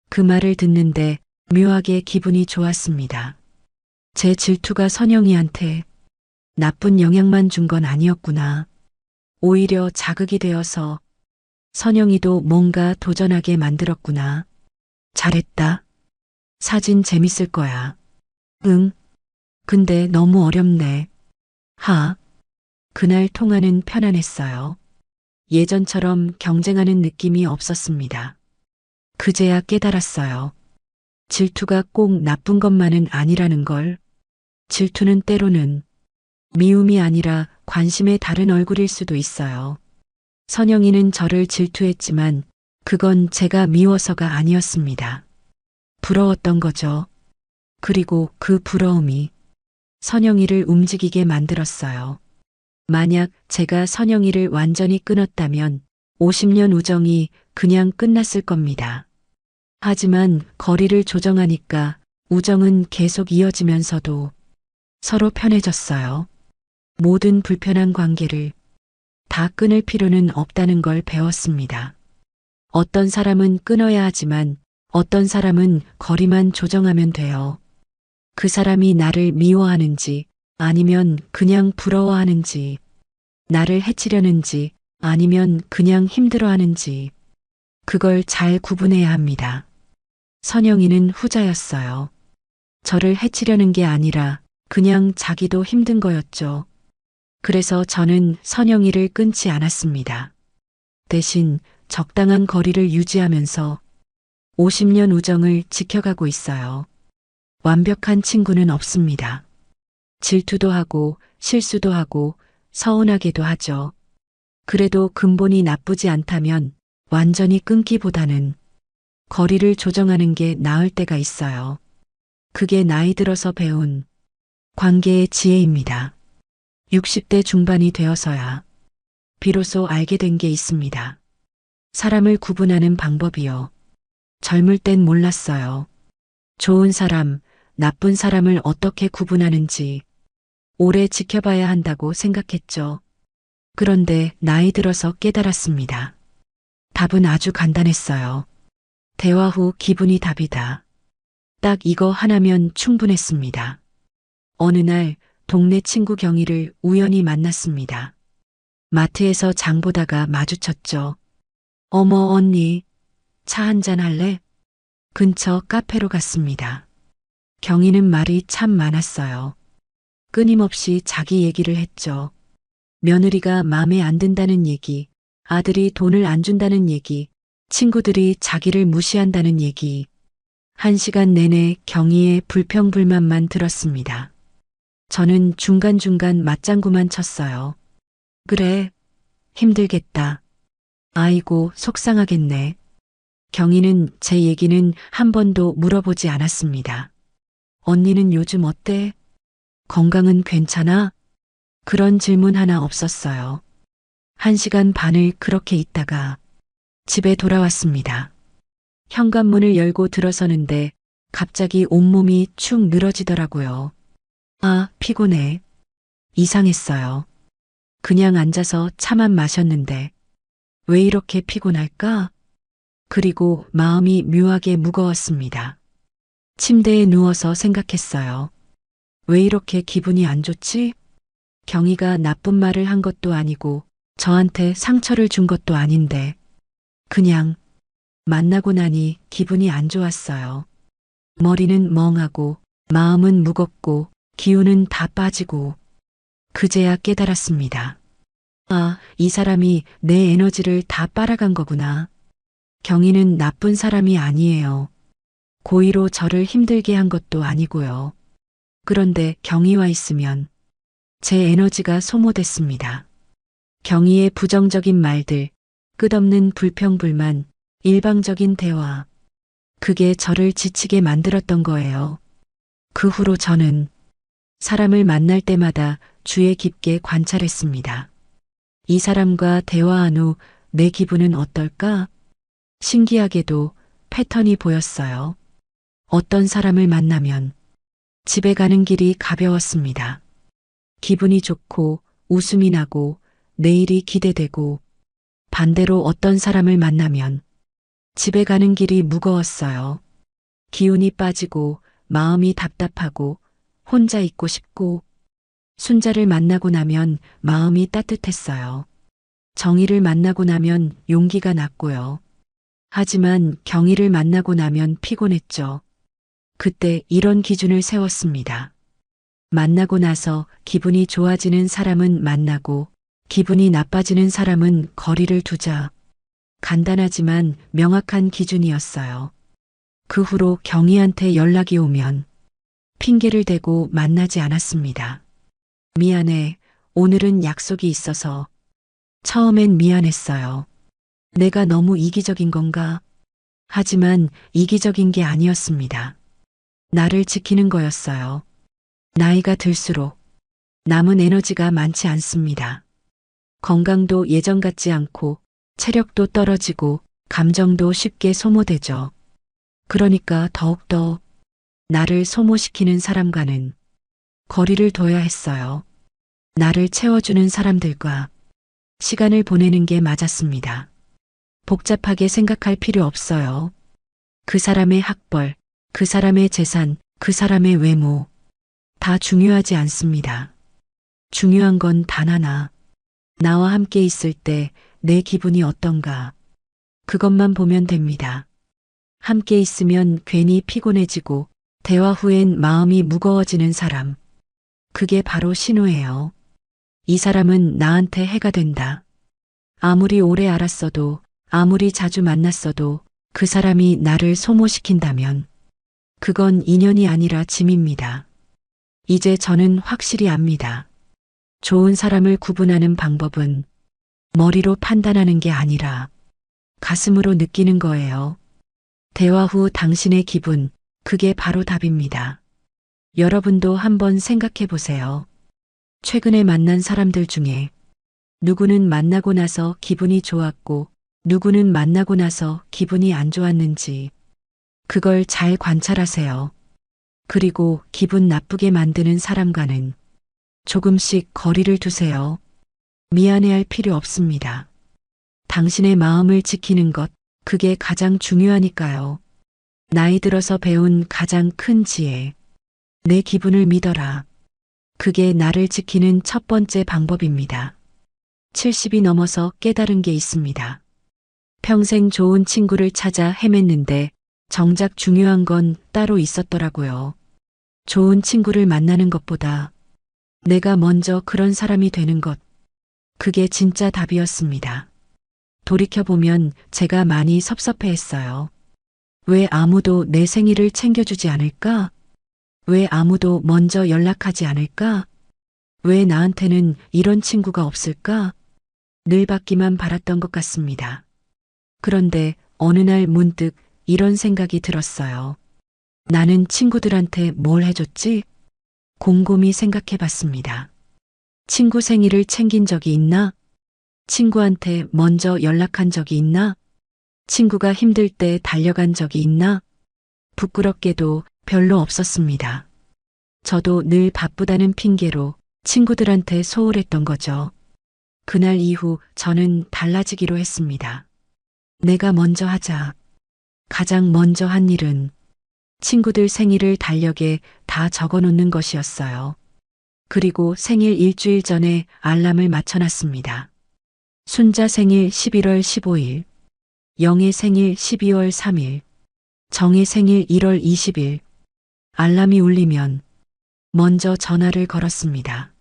S2: 그 말을 듣는데 묘하게 기분이 좋았습니다. 제 질투가 선영이한테 나쁜 영향만 준 건 아니었구나. 오히려 자극이 되어서 선영이도 뭔가 도전하게 만들었구나. 잘했다. 사진 재밌을 거야. 응. 근데 너무 어렵네. 하. 그날 통화는 편안했어요. 예전처럼 경쟁하는 느낌이 없었습니다. 그제야 깨달았어요. 질투가 꼭 나쁜 것만은 아니라는 걸. 질투는 때로는 미움이 아니라 관심의 다른 얼굴일 수도 있어요. 선영이는 저를 질투했지만 그건 제가 미워서가 아니었습니다. 부러웠던 거죠. 그리고 그 부러움이 선영이를 움직이게 만들었어요. 만약 제가 선영이를 완전히 끊었다면 50년 우정이 그냥 끝났을 겁니다. 하지만 거리를 조정하니까 우정은 계속 이어지면서도 서로 편해졌어요. 모든 불편한 관계를 다 끊을 필요는 없다는 걸 배웠습니다. 어떤 사람은 끊어야 하지만 어떤 사람은 거리만 조정하면 돼요. 그 사람이 나를 미워하는지 아니면 그냥 부러워하는지, 나를 해치려는지 아니면 그냥 힘들어하는지, 그걸 잘 구분해야 합니다. 선영이는 후자였어요. 저를 해치려는 게 아니라 그냥 자기도 힘든 거였죠. 그래서 저는 선영이를 끊지 않았습니다. 대신 적당한 거리를 유지하면서 50년 우정을 지켜가고 있어요. 완벽한 친구는 없습니다. 질투도 하고 실수도 하고 서운하게도 하죠. 그래도 근본이 나쁘지 않다면 완전히 끊기보다는 거리를 조정하는 게 나을 때가 있어요. 그게 나이 들어서 배운 관계의 지혜입니다. 60대 중반이 되어서야 비로소 알게 된 게 있습니다. 사람을 구분하는 방법이요. 젊을 땐 몰랐어요. 좋은 사람, 나쁜 사람을 어떻게 구분하는지 오래 지켜봐야 한다고 생각했죠. 그런데 나이 들어서 깨달았습니다. 답은 아주 간단했어요. 대화 후 기분이 답이다. 딱 이거 하나면 충분했습니다. 어느 날 동네 친구 경희를 우연히 만났습니다. 마트에서 장 보다가 마주쳤죠. 어머 언니, 차 한잔 할래? 근처 카페로 갔습니다. 경희는 말이 참 많았어요. 끊임없이 자기 얘기를 했죠. 며느리가 마음에 안 든다는 얘기, 아들이 돈을 안 준다는 얘기, 친구들이 자기를 무시한다는 얘기. 1시간 내내 경희의 불평불만만 들었습니다. 저는 중간중간 맞장구만 쳤어요. 그래, 힘들겠다. 아이고, 속상하겠네. 경희는 제 얘기는 한 번도 물어보지 않았습니다. 언니는 요즘 어때? 건강은 괜찮아? 그런 질문 하나 없었어요. 1시간 반을 그렇게 있다가 집에 돌아왔습니다. 현관문을 열고 들어서는데 갑자기 온몸이 축 늘어지더라고요. 아, 피곤해. 이상했어요. 그냥 앉아서 차만 마셨는데 왜 이렇게 피곤할까? 그리고 마음이 묘하게 무거웠습니다. 침대에 누워서 생각했어요. 왜 이렇게 기분이 안 좋지? 경희가 나쁜 말을 한 것도 아니고 저한테 상처를 준 것도 아닌데 그냥 만나고 나니 기분이 안 좋았어요. 머리는 멍하고 마음은 무겁고 기운은 다 빠지고 그제야 깨달았습니다. 아, 이 사람이 내 에너지를 다 빨아간 거구나. 경희는 나쁜 사람이 아니에요. 고의로 저를 힘들게 한 것도 아니고요. 그런데 경희와 있으면 제 에너지가 소모됐습니다. 경희의 부정적인 말들, 끝없는 불평불만, 일방적인 대화. 그게 저를 지치게 만들었던 거예요. 그 후로 저는 사람을 만날 때마다 주의 깊게 관찰했습니다. 이 사람과 대화한 후 내 기분은 어떨까? 신기하게도 패턴이 보였어요. 어떤 사람을 만나면 집에 가는 길이 가벼웠습니다. 기분이 좋고 웃음이 나고 내일이 기대되고 반대로 어떤 사람을 만나면 집에 가는 길이 무거웠어요. 기운이 빠지고 마음이 답답하고 혼자 있고 싶고 순자를 만나고 나면 마음이 따뜻했어요. 정의를 만나고 나면 용기가 났고요. 하지만 경희를 만나고 나면 피곤했죠. 그때 이런 기준을 세웠습니다. 만나고 나서 기분이 좋아지는 사람은 만나고 기분이 나빠지는 사람은 거리를 두자. 간단하지만 명확한 기준이었어요. 그 후로 경희한테 연락이 오면 핑계를 대고 만나지 않았습니다. 미안해. 오늘은 약속이 있어서. 처음엔 미안했어요. 내가 너무 이기적인 건가? 하지만 이기적인 게 아니었습니다. 나를 지키는 거였어요. 나이가 들수록 남은 에너지가 많지 않습니다. 건강도 예전 같지 않고 체력도 떨어지고 감정도 쉽게 소모되죠. 그러니까 더욱더 나를 소모시키는 사람과는 거리를 둬야 했어요. 나를 채워주는 사람들과 시간을 보내는 게 맞았습니다. 복잡하게 생각할 필요 없어요. 그 사람의 학벌, 그 사람의 재산, 그 사람의 외모 다 중요하지 않습니다. 중요한 건 단 하나. 나와 함께 있을 때 내 기분이 어떤가. 그것만 보면 됩니다. 함께 있으면 괜히 피곤해지고 대화 후엔 마음이 무거워지는 사람. 그게 바로 신호예요. 이 사람은 나한테 해가 된다. 아무리 오래 알았어도 아무리 자주 만났어도 그 사람이 나를 소모시킨다면 그건 인연이 아니라 짐입니다. 이제 저는 확실히 압니다. 좋은 사람을 구분하는 방법은 머리로 판단하는 게 아니라 가슴으로 느끼는 거예요. 대화 후 당신의 기분, 그게 바로 답입니다. 여러분도 한번 생각해 보세요. 최근에 만난 사람들 중에 누구는 만나고 나서 기분이 좋았고, 누구는 만나고 나서 기분이 안 좋았는지, 그걸 잘 관찰하세요. 그리고 기분 나쁘게 만드는 사람과는 조금씩 거리를 두세요. 미안해할 필요 없습니다. 당신의 마음을 지키는 것, 그게 가장 중요하니까요. 나이 들어서 배운 가장 큰 지혜. 내 기분을 믿어라. 그게 나를 지키는 첫 번째 방법입니다. 70이 넘어서 깨달은 게 있습니다. 평생 좋은 친구를 찾아 헤맸는데 정작 중요한 건 따로 있었더라고요. 좋은 친구를 만나는 것보다 내가 먼저 그런 사람이 되는 것. 그게 진짜 답이었습니다. 돌이켜보면 제가 많이 섭섭해했어요. 왜 아무도 내 생일을 챙겨주지 않을까? 왜 아무도 먼저 연락하지 않을까? 왜 나한테는 이런 친구가 없을까? 늘 받기만 바랐던 것 같습니다. 그런데 어느 날 문득 이런 생각이 들었어요. 나는 친구들한테 뭘 해줬지? 곰곰이 생각해 봤습니다. 친구 생일을 챙긴 적이 있나? 친구한테 먼저 연락한 적이 있나? 친구가 힘들 때 달려간 적이 있나? 부끄럽게도 별로 없었습니다. 저도 늘 바쁘다는 핑계로 친구들한테 소홀했던 거죠. 그날 이후 저는 달라지기로 했습니다. 내가 먼저 하자. 가장 먼저 한 일은 친구들 생일을 달력에 다 적어 놓는 것이었어요. 그리고 생일 일주일 전에 알람을 맞춰놨습니다. 순자 생일 11월 15일, 영의 생일 12월 3일, 정의 생일 1월 20일. 알람이 울리면 먼저 전화를 걸었습니다.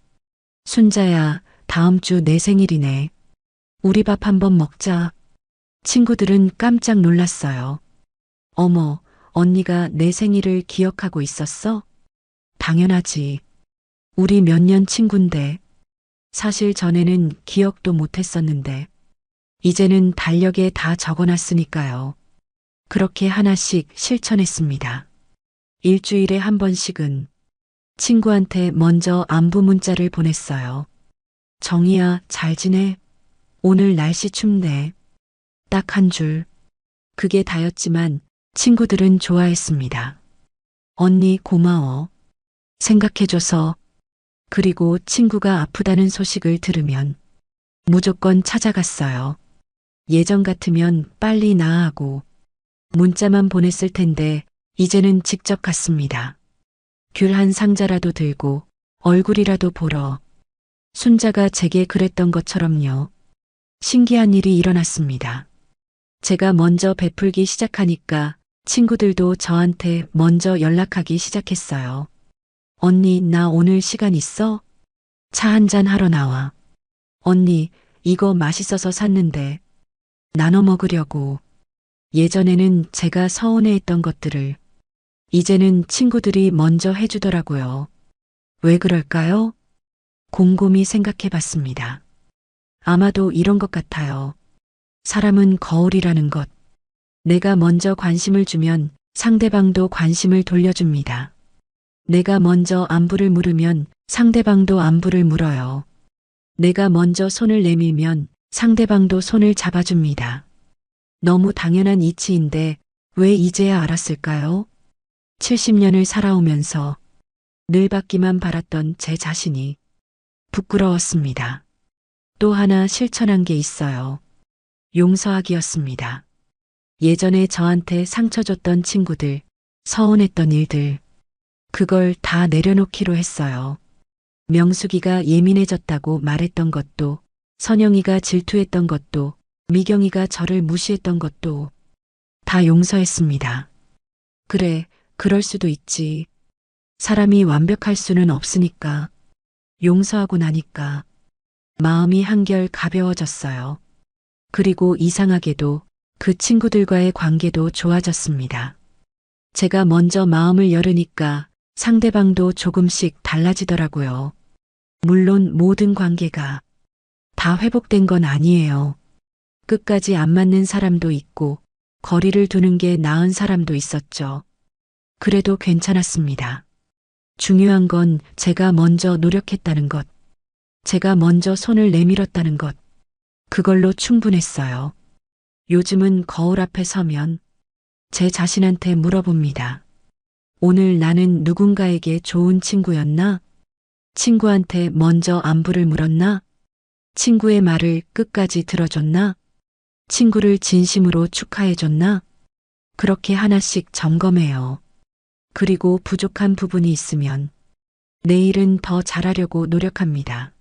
S2: 순자야, 다음 주 내 생일이네. 우리 밥 한번 먹자. 친구들은 깜짝 놀랐어요. 어머, 언니가 내 생일을 기억하고 있었어? 당연하지. 우리 몇 년 친군데. 사실 전에는 기억도 못했었는데. 이제는 달력에 다 적어놨으니까요. 그렇게 하나씩 실천했습니다. 일주일에 한 번씩은 친구한테 먼저 안부 문자를 보냈어요. 정희야, 잘 지내? 오늘 날씨 춥네. 딱 한 줄. 그게 다였지만 친구들은 좋아했습니다. 언니 고마워. 생각해줘서. 그리고 친구가 아프다는 소식을 들으면 무조건 찾아갔어요. 예전 같으면 빨리 나아하고 문자만 보냈을 텐데 이제는 직접 갔습니다. 귤 한 상자라도 들고 얼굴이라도 보러. 순자가 제게 그랬던 것처럼요. 신기한 일이 일어났습니다. 제가 먼저 베풀기 시작하니까 친구들도 저한테 먼저 연락하기 시작했어요. 언니, 나 오늘 시간 있어? 차 한잔 하러 나와. 언니, 이거 맛있어서 샀는데 나눠 먹으려고. 예전에는 제가 서운해했던 것들을 이제는 친구들이 먼저 해주더라고요. 왜 그럴까요? 곰곰이 생각해 봤습니다. 아마도 이런 것 같아요. 사람은 거울이라는 것. 내가 먼저 관심을 주면 상대방도 관심을 돌려줍니다. 내가 먼저 안부를 물으면 상대방도 안부를 물어요. 내가 먼저 손을 내밀면 상대방도 손을 잡아줍니다. 너무 당연한 이치인데 왜 이제야 알았을까요? 70년을 살아오면서 늘 받기만 바랐던 제 자신이 부끄러웠습니다. 또 하나 실천한 게 있어요. 용서하기였습니다. 예전에 저한테 상처 줬던 친구들, 서운했던 일들, 그걸 다 내려놓기로 했어요. 명숙이가 예민해졌다고 말했던 것도, 선영이가 질투했던 것도, 미경이가 저를 무시했던 것도 다 용서했습니다. 그래, 그럴 수도 있지. 사람이 완벽할 수는 없으니까. 용서하고 나니까 마음이 한결 가벼워졌어요. 그리고 이상하게도 그 친구들과의 관계도 좋아졌습니다. 제가 먼저 마음을 열으니까 상대방도 조금씩 달라지더라고요. 물론 모든 관계가 다 회복된 건 아니에요. 끝까지 안 맞는 사람도 있고 거리를 두는 게 나은 사람도 있었죠. 그래도 괜찮았습니다. 중요한 건 제가 먼저 노력했다는 것. 제가 먼저 손을 내밀었다는 것. 그걸로 충분했어요. 요즘은 거울 앞에 서면 제 자신한테 물어봅니다. 오늘 나는 누군가에게 좋은 친구였나? 친구한테 먼저 안부를 물었나? 친구의 말을 끝까지 들어줬나? 친구를 진심으로 축하해줬나? 그렇게 하나씩 점검해요. 그리고 부족한 부분이 있으면 내일은 더 잘하려고 노력합니다.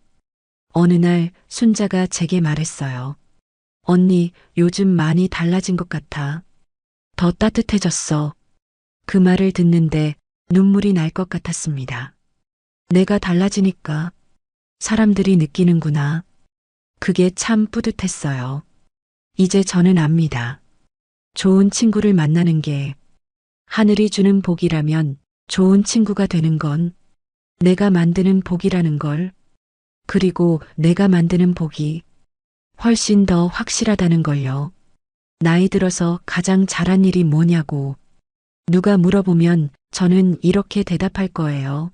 S2: 어느 날 순자가 제게 말했어요. 언니, 요즘 많이 달라진 것 같아. 더 따뜻해졌어. 그 말을 듣는데 눈물이 날 것 같았습니다. 내가 달라지니까 사람들이 느끼는구나. 그게 참 뿌듯했어요. 이제 저는 압니다. 좋은 친구를 만나는 게 하늘이 주는 복이라면 좋은 친구가 되는 건 내가 만드는 복이라는 걸, 그리고 내가 만드는 복이 훨씬 더 확실하다는 걸요. 나이 들어서 가장 잘한 일이 뭐냐고 누가 물어보면 저는 이렇게 대답할 거예요.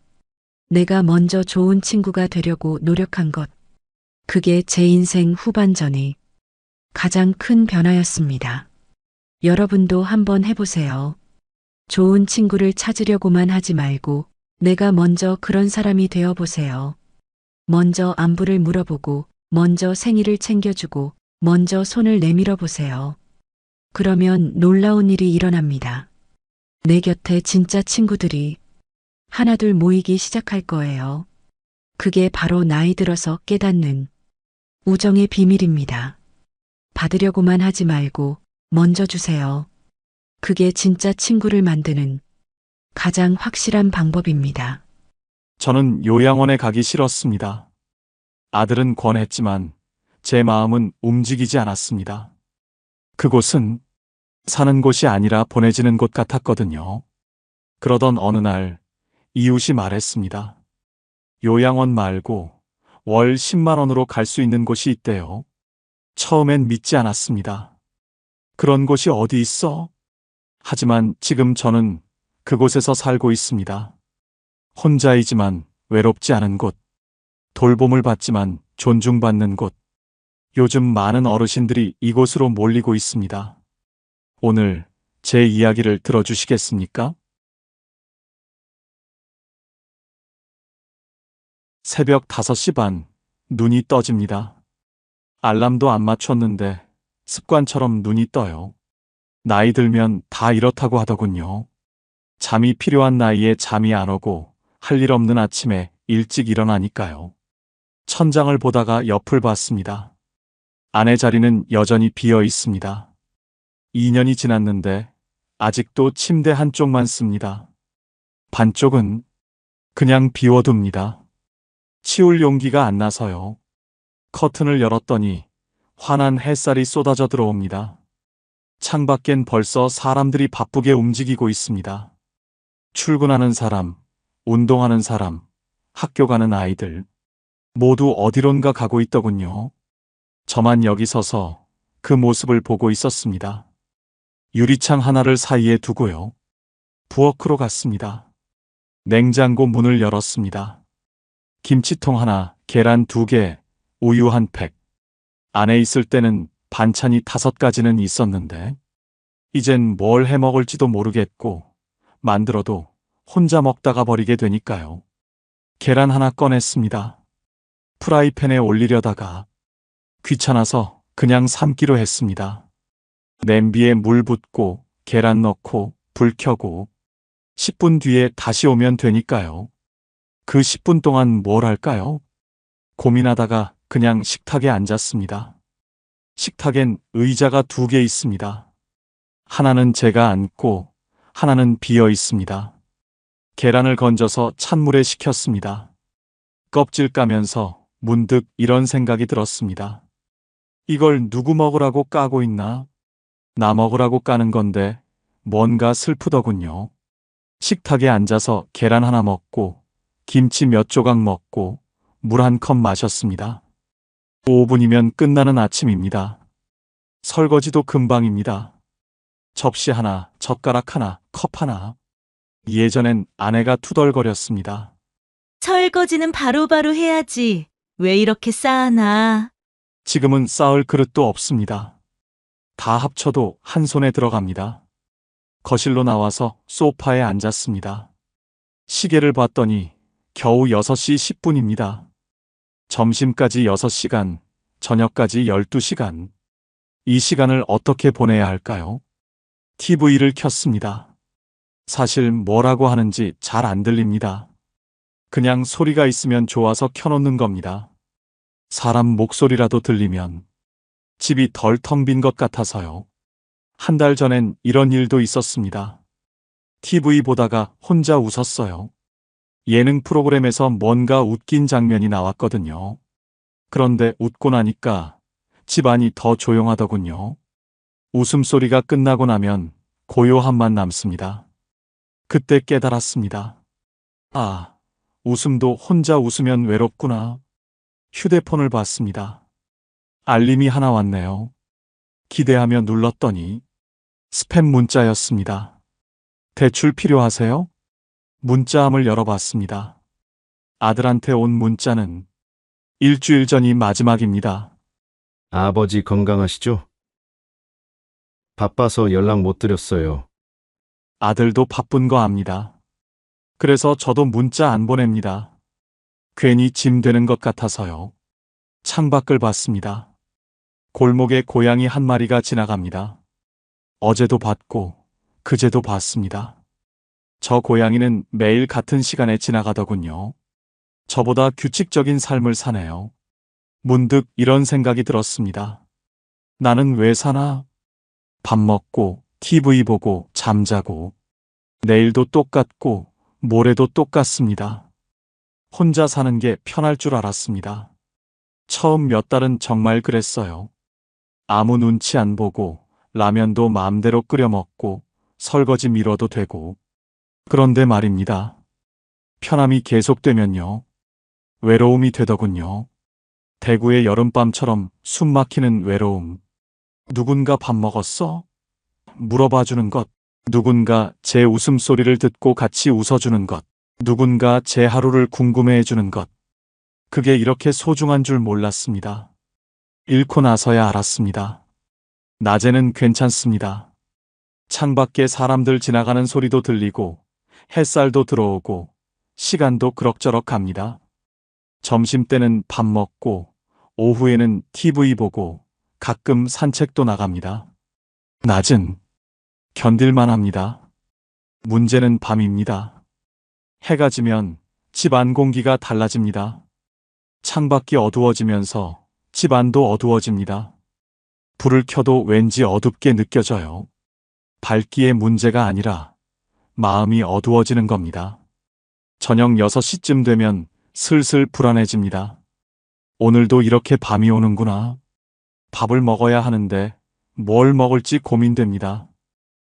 S2: 내가 먼저 좋은 친구가 되려고 노력한 것. 그게 제 인생 후반전이 가장 큰 변화였습니다. 여러분도 한번 해보세요. 좋은 친구를 찾으려고만 하지 말고 내가 먼저 그런 사람이 되어 보세요. 먼저 안부를 물어보고, 먼저 생일을 챙겨주고, 먼저 손을 내밀어 보세요. 그러면 놀라운 일이 일어납니다. 내 곁에 진짜 친구들이 하나둘 모이기 시작할 거예요. 그게 바로 나이 들어서 깨닫는 우정의 비밀입니다. 받으려고만 하지 말고 먼저 주세요. 그게 진짜 친구를 만드는 가장 확실한 방법입니다.
S3: 저는 요양원에 가기 싫었습니다. 아들은 권했지만 제 마음은 움직이지 않았습니다. 그곳은 사는 곳이 아니라 보내지는 곳 같았거든요. 그러던 어느 날 이웃이 말했습니다. 요양원 말고 월 10만 원으로 갈 수 있는 곳이 있대요. 처음엔 믿지 않았습니다. 그런 곳이 어디 있어? 하지만 지금 저는 그곳에서 살고 있습니다. 혼자이지만 외롭지 않은 곳, 돌봄을 받지만 존중받는 곳. 요즘 많은 어르신들이 이곳으로 몰리고 있습니다. 오늘 제 이야기를 들어주시겠습니까? 새벽 5시 반, 눈이 떠집니다. 알람도 안 맞췄는데 습관처럼 눈이 떠요. 나이 들면 다 이렇다고 하더군요. 잠이 필요한 나이에 잠이 안 오고 할 일 없는 아침에 일찍 일어나니까요. 천장을 보다가 옆을 봤습니다. 아내 자리는 여전히 비어 있습니다. 2년이 지났는데 아직도 침대 한쪽만 씁니다. 반쪽은 그냥 비워둡니다. 치울 용기가 안 나서요. 커튼을 열었더니 환한 햇살이 쏟아져 들어옵니다. 창밖엔 벌써 사람들이 바쁘게 움직이고 있습니다. 출근하는 사람, 운동하는 사람, 학교 가는 아이들, 모두 어디론가 가고 있더군요. 저만 여기 서서 그 모습을 보고 있었습니다. 유리창 하나를 사이에 두고요. 부엌으로 갔습니다. 냉장고 문을 열었습니다. 김치통 하나, 계란 2개, 우유 1팩. 안에 있을 때는 반찬이 5가지는 있었는데 이젠 뭘 해 먹을지도 모르겠고 만들어도 혼자 먹다가 버리게 되니까요. 계란 하나 꺼냈습니다. 프라이팬에 올리려다가 귀찮아서 그냥 삶기로 했습니다. 냄비에 물 붓고 계란 넣고 불 켜고 10분 뒤에 다시 오면 되니까요. 그 10분 동안 뭘 할까요? 고민하다가 그냥 식탁에 앉았습니다. 식탁엔 의자가 2개 있습니다. 하나는 제가 앉고 하나는 비어 있습니다. 계란을 건져서 찬물에 식혔습니다. 껍질 까면서 문득 이런 생각이 들었습니다. 이걸 누구 먹으라고 까고 있나? 나 먹으라고 까는 건데 뭔가 슬프더군요. 식탁에 앉아서 계란 하나 먹고 김치 몇 조각 먹고 물 1컵 마셨습니다. 5분이면 끝나는 아침입니다. 설거지도 금방입니다. 접시 하나, 젓가락 하나, 컵 하나. 예전엔 아내가 투덜거렸습니다.
S4: 설거지는 바로바로 해야지. 왜 이렇게 싸하나?
S3: 지금은 쌓을 그릇도 없습니다. 다 합쳐도 한 손에 들어갑니다. 거실로 나와서 소파에 앉았습니다. 시계를 봤더니 겨우 6시 10분입니다. 점심까지 6시간, 저녁까지 12시간. 이 시간을 어떻게 보내야 할까요? TV를 켰습니다. 사실 뭐라고 하는지 잘 안 들립니다. 그냥 소리가 있으면 좋아서 켜놓는 겁니다. 사람 목소리라도 들리면 집이 덜 텅 빈 것 같아서요. 한 달 전엔 이런 일도 있었습니다. TV 보다가 혼자 웃었어요. 예능 프로그램에서 뭔가 웃긴 장면이 나왔거든요. 그런데 웃고 나니까 집안이 더 조용하더군요. 웃음소리가 끝나고 나면 고요함만 남습니다. 그때 깨달았습니다. 아, 웃음도 혼자 웃으면 외롭구나. 휴대폰을 봤습니다. 알림이 하나 왔네요. 기대하며 눌렀더니 스팸 문자였습니다. 대출 필요하세요? 문자함을 열어봤습니다. 아들한테 온 문자는 일주일 전이 마지막입니다.
S5: 아버지 건강하시죠? 바빠서 연락 못 드렸어요.
S3: 아들도 바쁜 거 압니다. 그래서 저도 문자 안 보냅니다. 괜히 짐 되는 것 같아서요. 창밖을 봤습니다. 골목에 고양이 한 마리가 지나갑니다. 어제도 봤고 그제도 봤습니다. 저 고양이는 매일 같은 시간에 지나가더군요. 저보다 규칙적인 삶을 사네요. 문득 이런 생각이 들었습니다. 나는 왜 사나? 밥 먹고, TV 보고, 잠자고. 내일도 똑같고, 모레도 똑같습니다. 혼자 사는 게 편할 줄 알았습니다. 처음 몇 달은 정말 그랬어요. 아무 눈치 안 보고, 라면도 마음대로 끓여 먹고, 설거지 미뤄도 되고. 그런데 말입니다. 편함이 계속되면요. 외로움이 되더군요. 대구의 여름밤처럼 숨 막히는 외로움. 누군가 밥 먹었어? 물어봐 주는 것. 누군가 제 웃음소리를 듣고 같이 웃어주는 것. 누군가 제 하루를 궁금해해 주는 것. 그게 이렇게 소중한 줄 몰랐습니다. 잃고 나서야 알았습니다. 낮에는 괜찮습니다. 창밖에 사람들 지나가는 소리도 들리고 햇살도 들어오고 시간도 그럭저럭 갑니다. 점심때는 밥 먹고 오후에는 TV 보고 가끔 산책도 나갑니다. 낮은 견딜만 합니다. 문제는 밤입니다. 해가 지면 집 안 공기가 달라집니다. 창밖이 어두워지면서 집 안도 어두워집니다. 불을 켜도 왠지 어둡게 느껴져요. 밝기의 문제가 아니라 마음이 어두워지는 겁니다. 저녁 6시쯤 되면 슬슬 불안해집니다. 오늘도 이렇게 밤이 오는구나. 밥을 먹어야 하는데 뭘 먹을지 고민됩니다.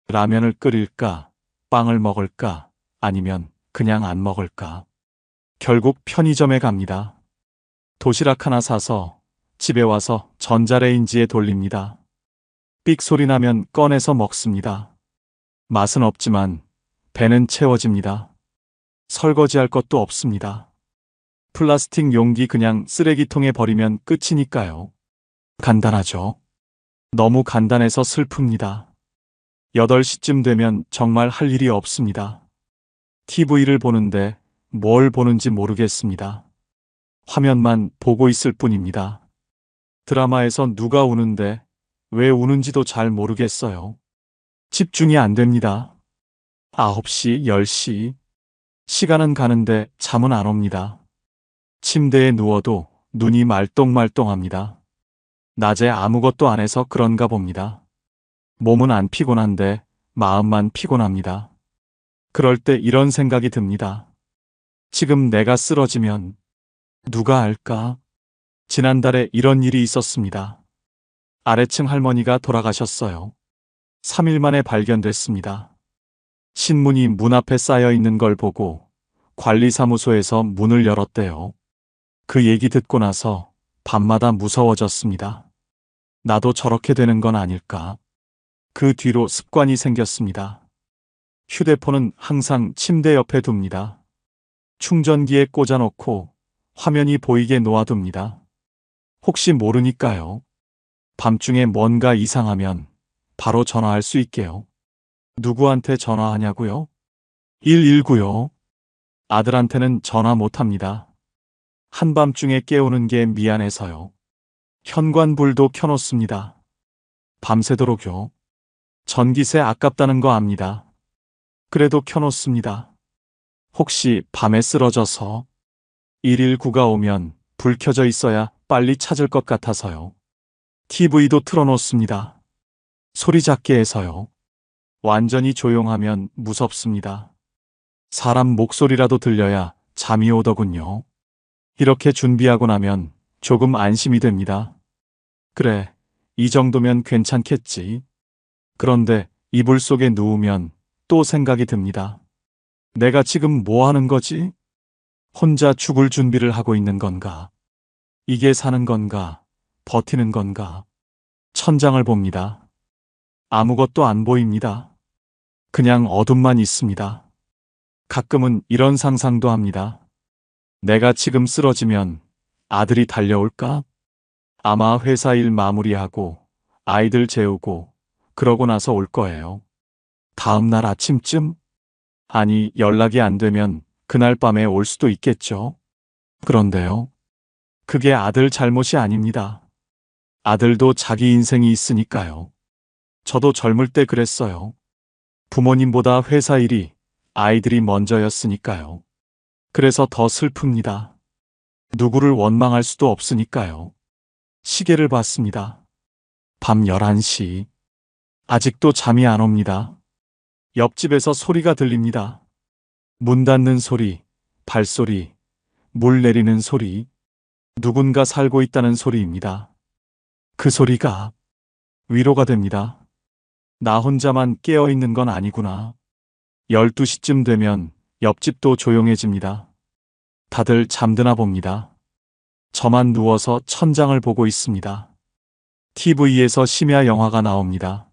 S3: 라면을 끓일까? 빵을 먹을까? 아니면 그냥 안 먹을까? 결국 편의점에 갑니다. 도시락 하나 사서 집에 와서 전자레인지에 돌립니다. 삑 소리 나면 꺼내서 먹습니다. 맛은 없지만 배는 채워집니다. 설거지할 것도 없습니다. 플라스틱 용기 그냥 쓰레기통에 버리면 끝이니까요. 간단하죠. 너무 간단해서 슬픕니다. 8시쯤 되면 정말 할 일이 없습니다. TV를 보는데 뭘 보는지 모르겠습니다. 화면만 보고 있을 뿐입니다. 드라마에서 누가 우는데 왜 우는지도 잘 모르겠어요. 집중이 안 됩니다. 9시, 10시. 시간은 가는데 잠은 안 옵니다. 침대에 누워도 눈이 말똥말똥합니다. 낮에 아무것도 안 해서 그런가 봅니다. 몸은 안 피곤한데 마음만 피곤합니다. 그럴 때 이런 생각이 듭니다. 지금 내가 쓰러지면 누가 알까? 지난달에 이런 일이 있었습니다. 아래층 할머니가 돌아가셨어요. 3일 만에 발견됐습니다. 신문이 문 앞에 쌓여 있는 걸 보고 관리사무소에서 문을 열었대요. 그 얘기 듣고 나서 밤마다 무서워졌습니다. 나도 저렇게 되는 건 아닐까? 그 뒤로 습관이 생겼습니다. 휴대폰은 항상 침대 옆에 둡니다. 충전기에 꽂아놓고 화면이 보이게 놓아둡니다. 혹시 모르니까요. 밤중에 뭔가 이상하면 바로 전화할 수 있게요. 누구한테 전화하냐고요? 119요. 아들한테는 전화 못합니다. 한밤중에 깨우는 게 미안해서요. 현관불도 켜놓습니다. 밤새도록요. 전기세 아깝다는 거 압니다. 그래도 켜놓습니다. 혹시 밤에 쓰러져서 119가 오면 불 켜져 있어야 빨리 찾을 것 같아서요. TV도 틀어놓습니다. 소리 작게 해서요. 완전히 조용하면 무섭습니다. 사람 목소리라도 들려야 잠이 오더군요. 이렇게 준비하고 나면 조금 안심이 됩니다. 그래, 이 정도면 괜찮겠지. 그런데 이불 속에 누우면 또 생각이 듭니다. 내가 지금 뭐 하는 거지? 혼자 죽을 준비를 하고 있는 건가? 이게 사는 건가? 버티는 건가? 천장을 봅니다. 아무것도 안 보입니다. 그냥 어둠만 있습니다. 가끔은 이런 상상도 합니다. 내가 지금 쓰러지면 아들이 달려올까? 아마 회사 일 마무리하고 아이들 재우고 그러고 나서 올 거예요. 다음 날 아침쯤? 아니, 연락이 안 되면 그날 밤에 올 수도 있겠죠. 그런데요. 그게 아들 잘못이 아닙니다. 아들도 자기 인생이 있으니까요. 저도 젊을 때 그랬어요. 부모님보다 회사 일이 아이들이 먼저였으니까요. 그래서 더 슬픕니다. 누구를 원망할 수도 없으니까요. 시계를 봤습니다. 밤 11시. 아직도 잠이 안 옵니다. 옆집에서 소리가 들립니다. 문 닫는 소리, 발소리, 물 내리는 소리. 누군가 살고 있다는 소리입니다. 그 소리가 위로가 됩니다. 나 혼자만 깨어 있는 건 아니구나. 12시쯤 되면 옆집도 조용해집니다. 다들 잠드나 봅니다. 저만 누워서 천장을 보고 있습니다. TV에서 심야 영화가 나옵니다.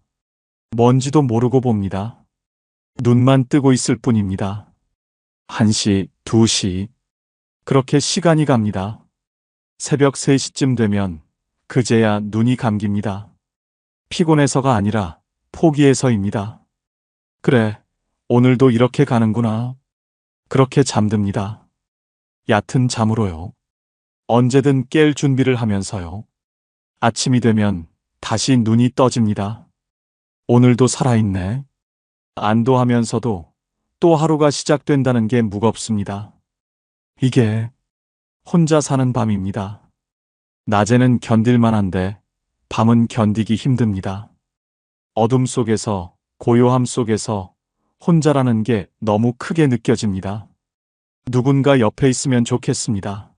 S3: 뭔지도 모르고 봅니다. 눈만 뜨고 있을 뿐입니다. 1시, 2시. 그렇게 시간이 갑니다. 새벽 3시쯤 되면 그제야 눈이 감깁니다. 피곤해서가 아니라 포기해서입니다. 그래, 오늘도 이렇게 가는구나. 그렇게 잠듭니다. 얕은 잠으로요. 언제든 깰 준비를 하면서요. 아침이 되면 다시 눈이 떠집니다. 오늘도 살아있네. 안도하면서도 또 하루가 시작된다는 게 무겁습니다. 이게 혼자 사는 밤입니다. 낮에는 견딜만한데 밤은 견디기 힘듭니다. 어둠 속에서, 고요함 속에서 혼자라는 게 너무 크게 느껴집니다. 누군가 옆에 있으면 좋겠습니다.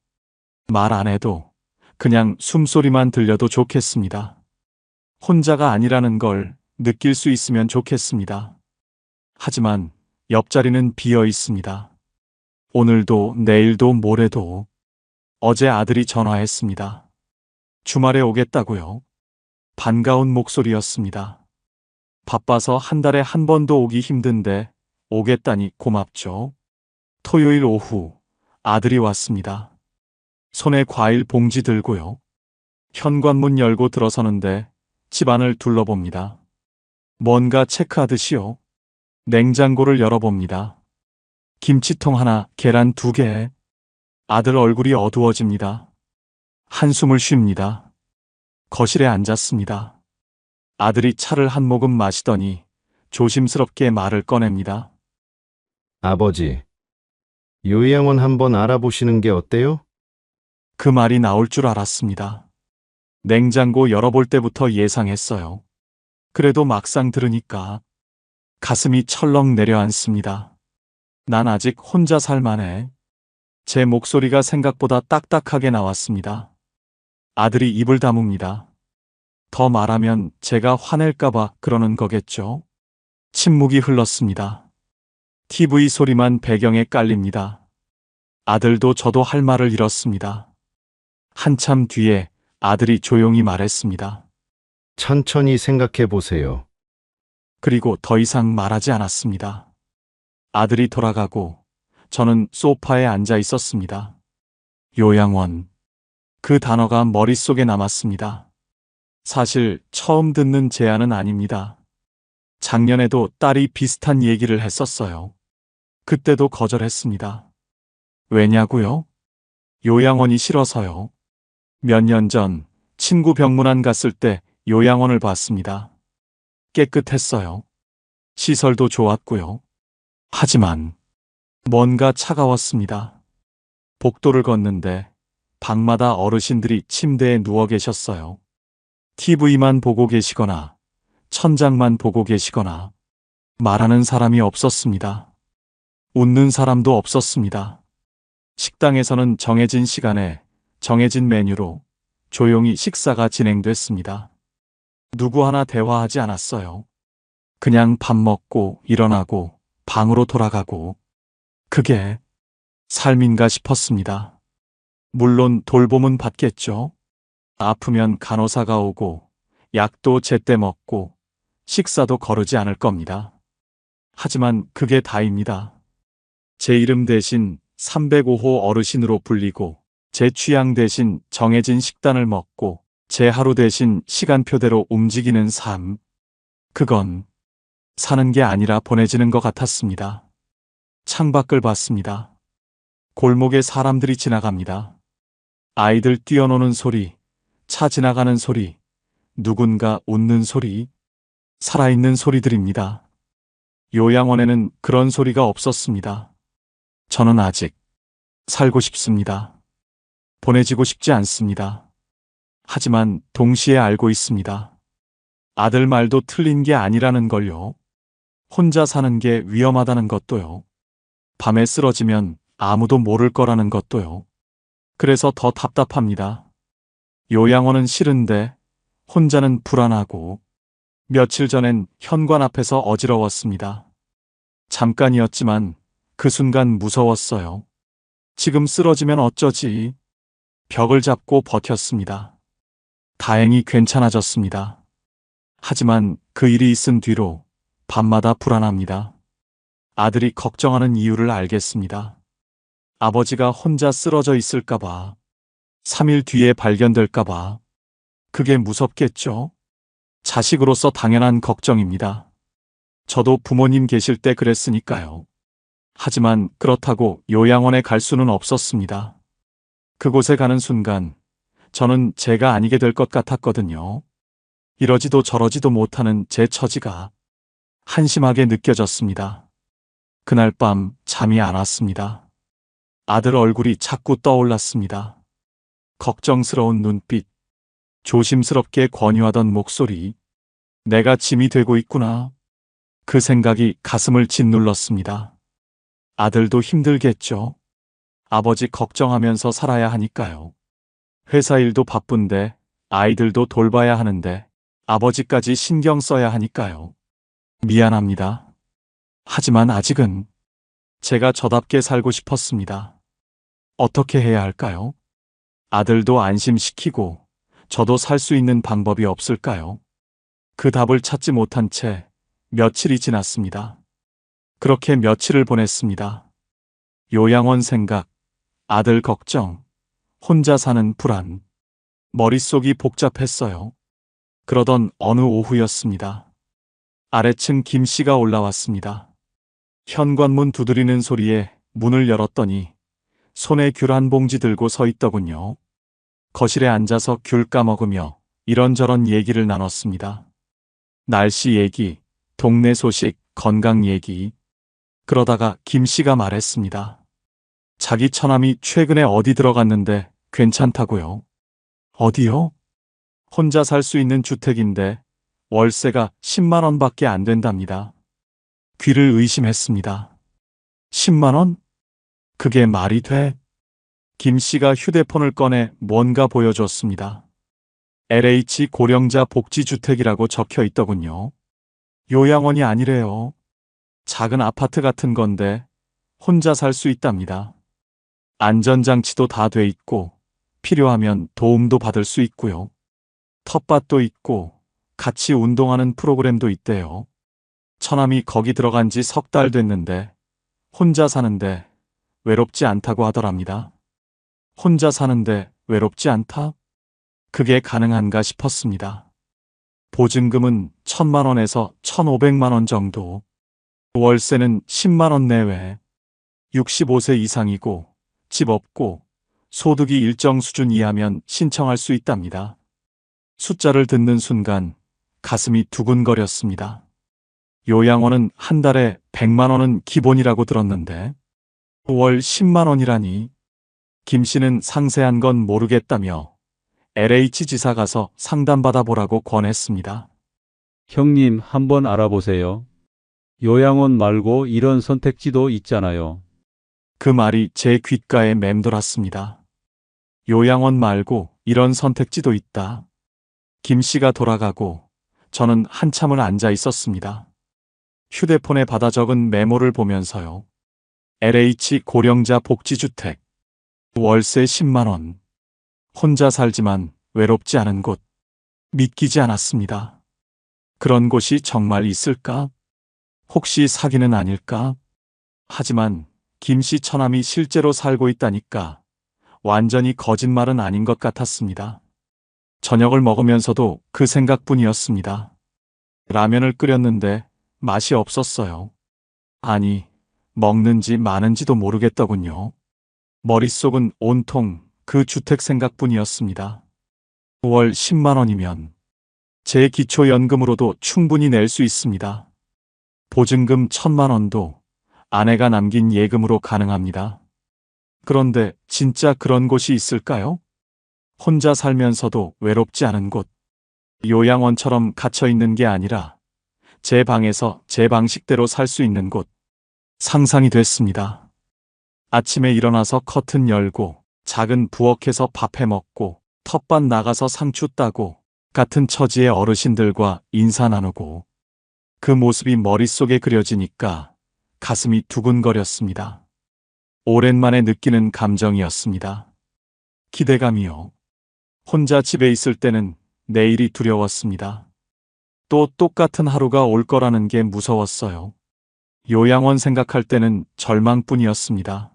S3: 말 안 해도 그냥 숨소리만 들려도 좋겠습니다. 혼자가 아니라는 걸 느낄 수 있으면 좋겠습니다. 하지만 옆자리는 비어 있습니다. 오늘도 내일도 모레도. 어제 아들이 전화했습니다. 주말에 오겠다고요. 반가운 목소리였습니다. 바빠서 한 달에 한 번도 오기 힘든데 오겠다니 고맙죠. 토요일 오후 아들이 왔습니다. 손에 과일 봉지 들고요. 현관문 열고 들어서는데 집안을 둘러봅니다. 뭔가 체크하듯이요. 냉장고를 열어봅니다. 김치통 하나, 계란 2개. 아들 얼굴이 어두워집니다. 한숨을 쉽니다. 거실에 앉았습니다. 아들이 차를 한 모금 마시더니 조심스럽게 말을 꺼냅니다.
S5: 아버지, 요양원 한번 알아보시는 게 어때요?
S3: 그 말이 나올 줄 알았습니다. 냉장고 열어볼 때부터 예상했어요. 그래도 막상 들으니까 가슴이 철렁 내려앉습니다. 난 아직 혼자 살만해. 제 목소리가 생각보다 딱딱하게 나왔습니다. 아들이 입을 다뭅니다. 더 말하면 제가 화낼까봐 그러는 거겠죠? 침묵이 흘렀습니다. TV 소리만 배경에 깔립니다. 아들도 저도 할 말을 잃었습니다. 한참 뒤에 아들이 조용히 말했습니다.
S5: 천천히 생각해 보세요.
S3: 그리고 더 이상 말하지 않았습니다. 아들이 돌아가고 저는 소파에 앉아 있었습니다. 요양원. 그 단어가 머릿속에 남았습니다. 사실 처음 듣는 제안은 아닙니다. 작년에도 딸이 비슷한 얘기를 했었어요. 그때도 거절했습니다. 왜냐고요? 요양원이 싫어서요. 몇 년 전 친구 병문안 갔을 때 요양원을 봤습니다. 깨끗했어요. 시설도 좋았고요. 하지만 뭔가 차가웠습니다. 복도를 걷는데 방마다 어르신들이 침대에 누워 계셨어요. TV만 보고 계시거나 천장만 보고 계시거나 말하는 사람이 없었습니다. 웃는 사람도 없었습니다. 식당에서는 정해진 시간에 정해진 메뉴로 조용히 식사가 진행됐습니다. 누구 하나 대화하지 않았어요. 그냥 밥 먹고 일어나고 방으로 돌아가고 그게 삶인가 싶었습니다. 물론 돌봄은 받겠죠. 아프면 간호사가 오고 약도 제때 먹고 식사도 거르지 않을 겁니다. 하지만 그게 다입니다. 제 이름 대신 305호 어르신으로 불리고 제 취향 대신 정해진 식단을 먹고 제 하루 대신 시간표대로 움직이는 삶. 그건 사는 게 아니라 보내지는 것 같았습니다. 창밖을 봤습니다. 골목에 사람들이 지나갑니다. 아이들 뛰어노는 소리, 차 지나가는 소리, 누군가 웃는 소리, 살아있는 소리들입니다. 요양원에는 그런 소리가 없었습니다. 저는 아직 살고 싶습니다. 보내지고 싶지 않습니다. 하지만 동시에 알고 있습니다. 아들 말도 틀린 게 아니라는 걸요. 혼자 사는 게 위험하다는 것도요. 밤에 쓰러지면 아무도 모를 거라는 것도요. 그래서 더 답답합니다. 요양원은 싫은데 혼자는 불안하고 며칠 전엔 현관 앞에서 어지러웠습니다. 잠깐이었지만 그 순간 무서웠어요. 지금 쓰러지면 어쩌지? 벽을 잡고 버텼습니다. 다행히 괜찮아졌습니다. 하지만 그 일이 있은 뒤로 밤마다 불안합니다. 아들이 걱정하는 이유를 알겠습니다. 아버지가 혼자 쓰러져 있을까봐, 3일 뒤에 발견될까봐. 그게 무섭겠죠? 자식으로서 당연한 걱정입니다. 저도 부모님 계실 때 그랬으니까요. 하지만 그렇다고 요양원에 갈 수는 없었습니다. 그곳에 가는 순간 저는 제가 아니게 될 것 같았거든요. 이러지도 저러지도 못하는 제 처지가 한심하게 느껴졌습니다. 그날 밤 잠이 안 왔습니다. 아들 얼굴이 자꾸 떠올랐습니다. 걱정스러운 눈빛, 조심스럽게 권유하던 목소리, 내가 짐이 되고 있구나. 그 생각이 가슴을 짓눌렀습니다. 아들도 힘들겠죠. 아버지 걱정하면서 살아야 하니까요. 회사 일도 바쁜데 아이들도 돌봐야 하는데 아버지까지 신경 써야 하니까요. 미안합니다. 하지만 아직은 제가 저답게 살고 싶었습니다. 어떻게 해야 할까요? 아들도 안심시키고 저도 살 수 있는 방법이 없을까요? 그 답을 찾지 못한 채 며칠이 지났습니다. 그렇게 며칠을 보냈습니다. 요양원 생각, 아들 걱정, 혼자 사는 불안. 머릿속이 복잡했어요. 그러던 어느 오후였습니다. 아래층 김 씨가 올라왔습니다. 현관문 두드리는 소리에 문을 열었더니 손에 귤 한 봉지 들고 서 있더군요. 거실에 앉아서 귤 까먹으며 이런저런 얘기를 나눴습니다. 날씨 얘기, 동네 소식, 건강 얘기. 그러다가 김 씨가 말했습니다. 자기 처남이 최근에 어디 들어갔는데 괜찮다고요. 어디요? 혼자 살 수 있는 주택인데 월세가 10만 원밖에 안 된답니다. 귀를 의심했습니다. 10만 원? 그게 말이 돼? 김 씨가 휴대폰을 꺼내 뭔가 보여줬습니다. LH 고령자 복지주택이라고 적혀 있더군요. 요양원이 아니래요. 작은 아파트 같은 건데 혼자 살 수 있답니다. 안전장치도 다 돼 있고 필요하면 도움도 받을 수 있고요. 텃밭도 있고 같이 운동하는 프로그램도 있대요. 처남이 거기 들어간 지 석 달 됐는데 혼자 사는데 외롭지 않다고 하더랍니다. 혼자 사는데 외롭지 않다? 그게 가능한가 싶었습니다. 보증금은 1,000만 원에서 1,500만 원 정도. 월세는 10만 원 내외. 65세 이상이고 집 없고 소득이 일정 수준 이하면 신청할 수 있답니다. 숫자를 듣는 순간 가슴이 두근거렸습니다. 요양원은 한 달에 100만 원은 기본이라고 들었는데 월 10만 원이라니. 김 씨는 상세한 건 모르겠다며 LH 지사 가서 상담받아 보라고 권했습니다.
S6: 형님, 한번 알아보세요. 요양원 말고 이런 선택지도 있잖아요.
S3: 그 말이 제 귓가에 맴돌았습니다. 요양원 말고 이런 선택지도 있다. 김 씨가 돌아가고 저는 한참을 앉아 있었습니다. 휴대폰에 받아 적은 메모를 보면서요. LH 고령자 복지주택. 월세 10만 원. 혼자 살지만 외롭지 않은 곳. 믿기지 않았습니다. 그런 곳이 정말 있을까? 혹시 사기는 아닐까? 하지만 김 씨 처남이 실제로 살고 있다니까 완전히 거짓말은 아닌 것 같았습니다. 저녁을 먹으면서도 그 생각뿐이었습니다. 라면을 끓였는데 맛이 없었어요. 아니, 먹는지 마는지도 모르겠더군요. 머릿속은 온통 그 주택 생각뿐이었습니다. 월 10만 원이면 제 기초연금으로도 충분히 낼 수 있습니다. 보증금 1,000만 원도 아내가 남긴 예금으로 가능합니다. 그런데 진짜 그런 곳이 있을까요? 혼자 살면서도 외롭지 않은 곳. 요양원처럼 갇혀 있는 게 아니라 제 방에서 제 방식대로 살 수 있는 곳. 상상이 됐습니다. 아침에 일어나서 커튼 열고 작은 부엌에서 밥 해 먹고 텃밭 나가서 상추 따고 같은 처지의 어르신들과 인사 나누고 그 모습이 머릿속에 그려지니까 가슴이 두근거렸습니다. 오랜만에 느끼는 감정이었습니다. 기대감이요. 혼자 집에 있을 때는 내일이 두려웠습니다. 또 똑같은 하루가 올 거라는 게 무서웠어요. 요양원 생각할 때는 절망뿐이었습니다.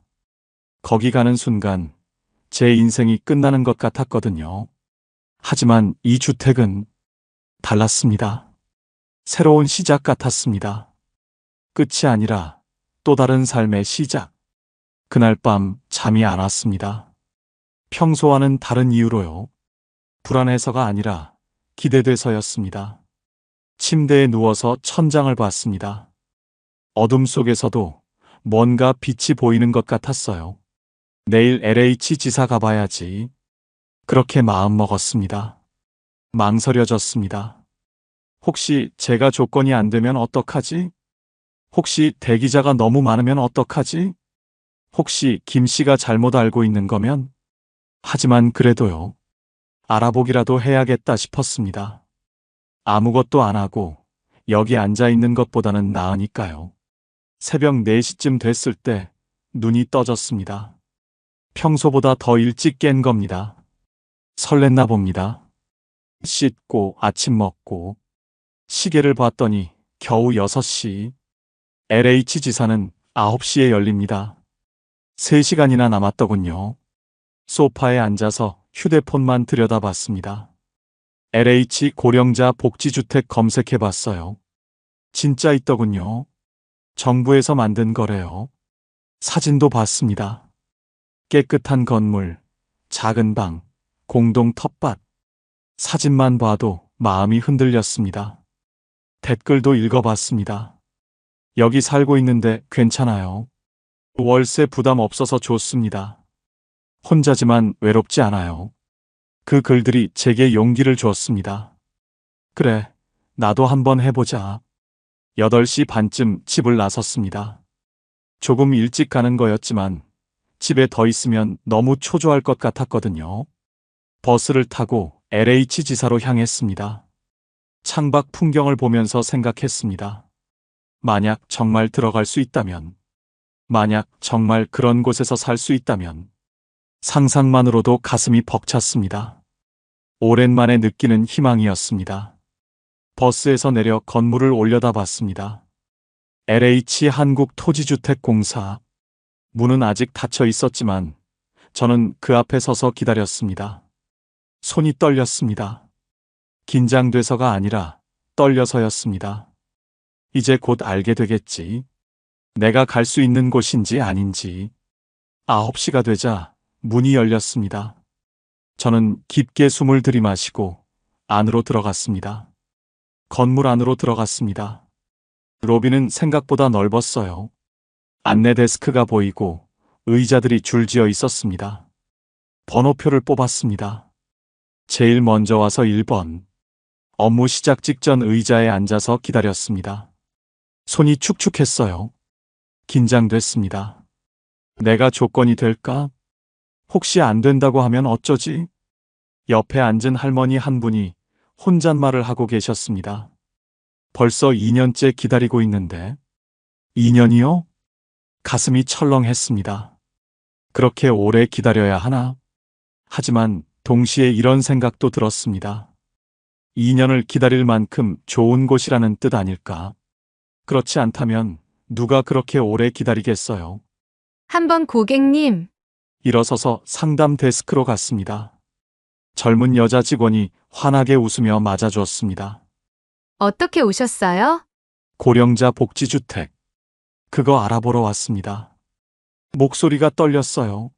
S3: 거기 가는 순간 제 인생이 끝나는 것 같았거든요. 하지만 이 주택은 달랐습니다. 새로운 시작 같았습니다. 끝이 아니라 또 다른 삶의 시작. 그날 밤 잠이 안 왔습니다. 평소와는 다른 이유로요. 불안해서가 아니라 기대돼서였습니다. 침대에 누워서 천장을 봤습니다. 어둠 속에서도 뭔가 빛이 보이는 것 같았어요. 내일 LH 지사 가봐야지. 그렇게 마음먹었습니다. 망설여졌습니다. 혹시 제가 조건이 안 되면 어떡하지? 혹시 대기자가 너무 많으면 어떡하지? 혹시 김 씨가 잘못 알고 있는 거면? 하지만 그래도요. 알아보기라도 해야겠다 싶었습니다. 아무것도 안 하고 여기 앉아 있는 것보다는 나으니까요. 새벽 4시쯤 됐을 때 눈이 떠졌습니다. 평소보다 더 일찍 깬 겁니다. 설렜나 봅니다. 씻고 아침 먹고 시계를 봤더니 겨우 6시. LH 지사는 9시에 열립니다. 3시간이나 남았더군요. 소파에 앉아서 휴대폰만 들여다봤습니다. LH 고령자 복지주택 검색해봤어요. 진짜 있더군요. 정부에서 만든 거래요. 사진도 봤습니다. 깨끗한 건물, 작은 방, 공동 텃밭. 사진만 봐도 마음이 흔들렸습니다. 댓글도 읽어봤습니다. 여기 살고 있는데 괜찮아요. 월세 부담 없어서 좋습니다. 혼자지만 외롭지 않아요. 그 글들이 제게 용기를 주었습니다. 그래, 나도 한번 해보자. 8시 반쯤 집을 나섰습니다. 조금 일찍 가는 거였지만 집에 더 있으면 너무 초조할 것 같았거든요. 버스를 타고 LH 지사로 향했습니다. 창밖 풍경을 보면서 생각했습니다. 만약 정말 들어갈 수 있다면, 만약 정말 그런 곳에서 살 수 있다면, 상상만으로도 가슴이 벅찼습니다. 오랜만에 느끼는 희망이었습니다. 버스에서 내려 건물을 올려다봤습니다. LH 한국토지주택공사. 문은 아직 닫혀 있었지만 저는 그 앞에 서서 기다렸습니다. 손이 떨렸습니다. 긴장돼서가 아니라 떨려서였습니다. 이제 곧 알게 되겠지. 내가 갈 수 있는 곳인지 아닌지. 9시가 되자 문이 열렸습니다. 저는 깊게 숨을 들이마시고 안으로 들어갔습니다. 건물 안으로 들어갔습니다. 로비는 생각보다 넓었어요. 안내 데스크가 보이고 의자들이 줄지어 있었습니다. 번호표를 뽑았습니다. 제일 먼저 와서 1번. 업무 시작 직전 의자에 앉아서 기다렸습니다. 손이 축축했어요. 긴장됐습니다. 내가 조건이 될까? 혹시 안 된다고 하면 어쩌지? 옆에 앉은 할머니 한 분이 혼잣말을 하고 계셨습니다. 벌써 2년째 기다리고 있는데. 2년이요? 가슴이 철렁했습니다. 그렇게 오래 기다려야 하나? 하지만 동시에 이런 생각도 들었습니다. 2년을 기다릴 만큼 좋은 곳이라는 뜻 아닐까? 그렇지 않다면 누가 그렇게 오래 기다리겠어요?
S1: 한번 고객님,
S3: 일어서서 상담 데스크로 갔습니다. 젊은 여자 직원이 환하게 웃으며 맞아주었습니다.
S1: 어떻게 오셨어요?
S3: 고령자 복지주택. 그거 알아보러 왔습니다. 목소리가 떨렸어요.